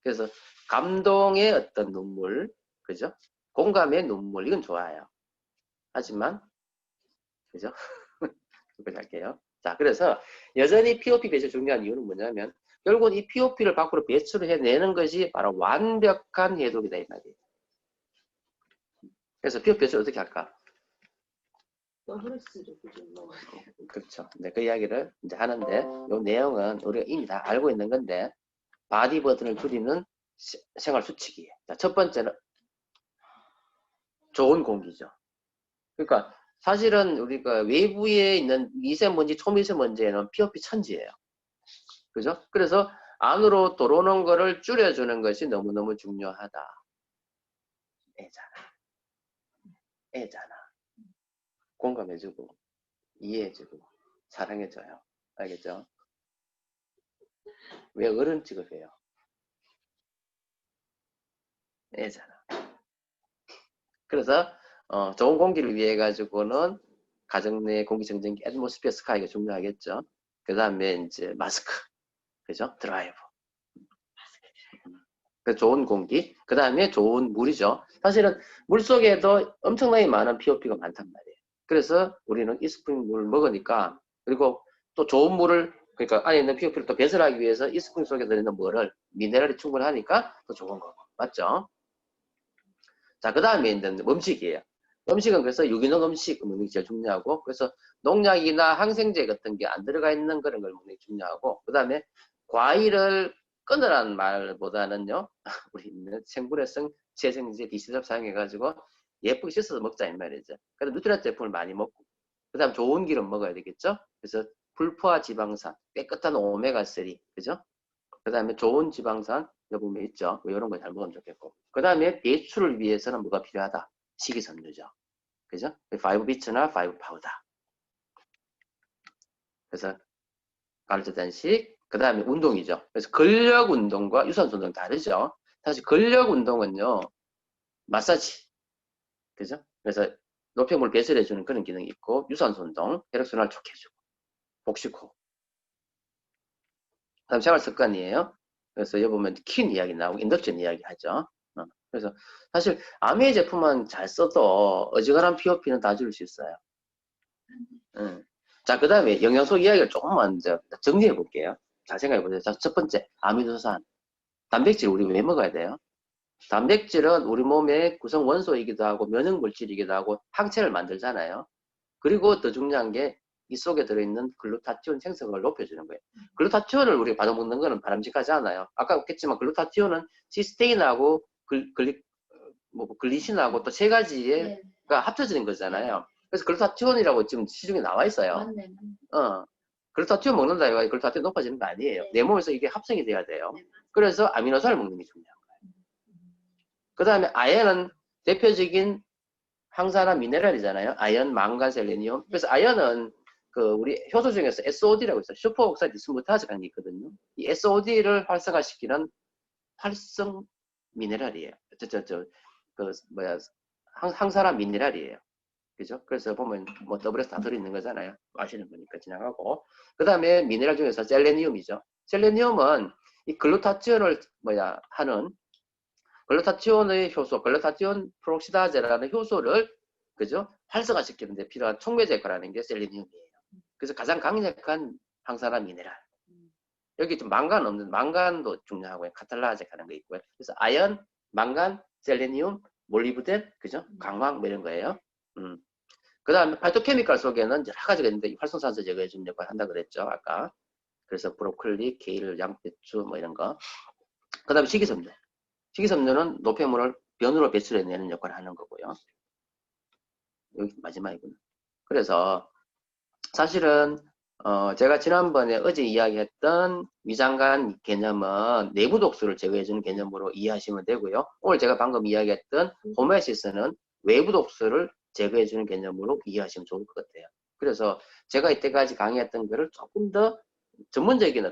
그래서 감동의 어떤 눈물, 그죠? 공감의 눈물, 이건 좋아요. 하지만, 그죠? 여기까지 할게요. 자, 그래서 여전히 POP 배출 중요한 이유는 뭐냐면, 결국은 이 POP를 밖으로 배출을 해내는 것이 바로 완벽한 해독이다, 이 말이에요. 그래서 POP 배출 어떻게 할까? 그렇죠. 네, 그 이야기를 이제 하는데, 이 내용은 우리가 이미 다 알고 있는 건데, 바디 버튼을 줄이는 생활 수칙이에요. 자, 첫 번째는 좋은 공기죠. 그러니까 사실은 우리가 외부에 있는 미세먼지, 초미세먼지에는 POP 천지예요. 그죠? 그래서 안으로 들어오는 거를 줄여주는 것이 너무너무 중요하다. 애잖아. 공감해주고, 이해해주고, 사랑해줘요. 알겠죠? 왜 어른 취급해요? 애잖아. 그래서 좋은 공기를 위해 가지고는 가정 내 공기 정전기 애트모스피어 스카이가 중요하겠죠. 그 다음에 이제 마스크, 그죠? 드라이브. 그 좋은 공기, 그 다음에 좋은 물이죠. 사실은 물 속에도 엄청나게 많은 POP가 많단 말이에요. 그래서 우리는 이스프링 물을 먹으니까, 그리고 또 좋은 물을, 그러니까 안에 있는 POP를 또 배설하기 위해서 이스프링 속에 들어있는 물을 미네랄이 충분하니까 더 좋은 거고. 맞죠? 자, 그 다음에 이제 음식이에요. 음식은 그래서 유기농 음식 먹는 게 제일 중요하고, 그래서 농약이나 항생제 같은 게 안 들어가 있는 그런 걸 먹는 게 중요하고, 그 다음에 과일을 끊으라는 말보다는요, 우리 생분해성 재생제 비시럽 사용해가지고 예쁘게 씻어서 먹자, 이 말이죠. 그래서 누트리아 제품을 많이 먹고, 그 다음 좋은 기름 먹어야 되겠죠? 그래서 불포화 지방산, 깨끗한 오메가3, 그죠? 그 다음에 좋은 지방산, 여보면 있죠? 이런 거 잘 먹으면 좋겠고. 그 다음에 배출을 위해서는 뭐가 필요하다? 식이섬유죠. 그죠? 5비트나 5파우더. 그래서 가르쳐 단식, 그 다음에 운동이죠. 그래서 근력 운동과 유산소 운동 다르죠. 사실 근력 운동은요, 마사지. 그죠? 그래서 노폐물 배설해주는 그런 기능이 있고, 유산소 운동, 혈액순환을 좋게 해주고, 복식호. 그 다음 생활 습관이에요. 그래서 여기 보면 킨 이야기 나오고, 인덕션 이야기 하죠. 그래서 사실 아메 제품만 잘 써도 어지간한 POP는 다 줄 수 있어요. 자, 그 다음에 영양소 이야기를 조금만 정리해 볼게요. 잘 생각해 보세요. 자, 첫 번째, 아미노산. 단백질 우리 왜 먹어야 돼요? 단백질은 우리 몸의 구성 원소이기도 하고 면역 물질이기도 하고 항체를 만들잖아요. 그리고 더 중요한 게 이 속에 들어있는 글루타티온 생성을 높여주는 거예요. 글루타티온을 우리가 받아먹는 거는 바람직하지 않아요. 아까 했지만 글루타티온은 시스테인하고 글리신하고 또 세 가지가 합쳐지는 거잖아요. 그래서 글루타티온이라고 지금 시중에 나와 있어요. 맞네. 글루타티온 먹는다 이거 글루타티온 높아지는 거 아니에요. 네. 내 몸에서 이게 합성이 돼야 돼요. 그래서 아미노산을 먹는 게 중요한 거예요. 그 다음에 아연은 대표적인 항산화 미네랄이잖아요. 아연, 망간, 셀레니움. 그래서 아연은 우리 효소 중에서 SOD라고 있어요. 슈퍼옥사이드 디스무타즈라는 게 있거든요. 이 SOD를 활성화시키는 활성 미네랄이에요. 항산화 미네랄이에요. 그죠? 그래서 보면 뭐 더블에서 다 들어있는 거잖아요. 아시는 거니까 지나가고. 그 다음에 미네랄 중에서 셀레니움이죠. 셀레니움은 이 글루타티온을 하는 글루타티온의 효소, 글루타티온 프록시다제라는 효소를 그죠? 활성화시키는 데 필요한 촉매제 거라는 게 셀레니움이에요. 그래서 가장 강력한 항산화 미네랄. 여기 좀 망간 없는, 망간도 중요하고요. 카탈라제 하는 거 있고요. 그래서 아연, 망간, 셀레니움, 몰리브덴, 그죠? 강황 뭐 이런 거예요. 그 다음에 파이토케미칼 속에는 여러 가지가 있는데 활성산소 제거해주는 역할을 한다 그랬죠. 아까. 그래서 브로콜리, 케일, 양배추 뭐 이런 거. 그 다음에 식이섬유. 식이섬유는 노폐물을 변으로 배출해내는 역할을 하는 거고요. 여기 마지막이구나. 그래서 사실은 제가 지난번에 어제 이야기했던 위장관 개념은 내부 독소를 제거해주는 개념으로 이해하시면 되고요. 오늘 제가 방금 이야기했던 호메시스는 외부 독소를 제거해주는 개념으로 이해하시면 좋을 것 같아요. 그래서 제가 이때까지 강의했던 거를 조금 더 전문적인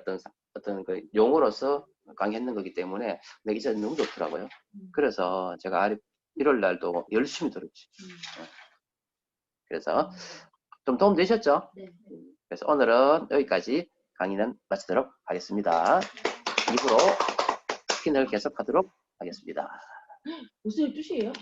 어떤 그 용어로서 강의했는 거기 때문에 내가 이제 너무 좋더라고요. 그래서 제가 1월 날도 열심히 들었지. 그래서 좀 도움 되셨죠? 네. 그래서 오늘은 여기까지 강의는 마치도록 하겠습니다. 입으로 스킨을 계속하도록 하겠습니다. 무슨 뜻이에요?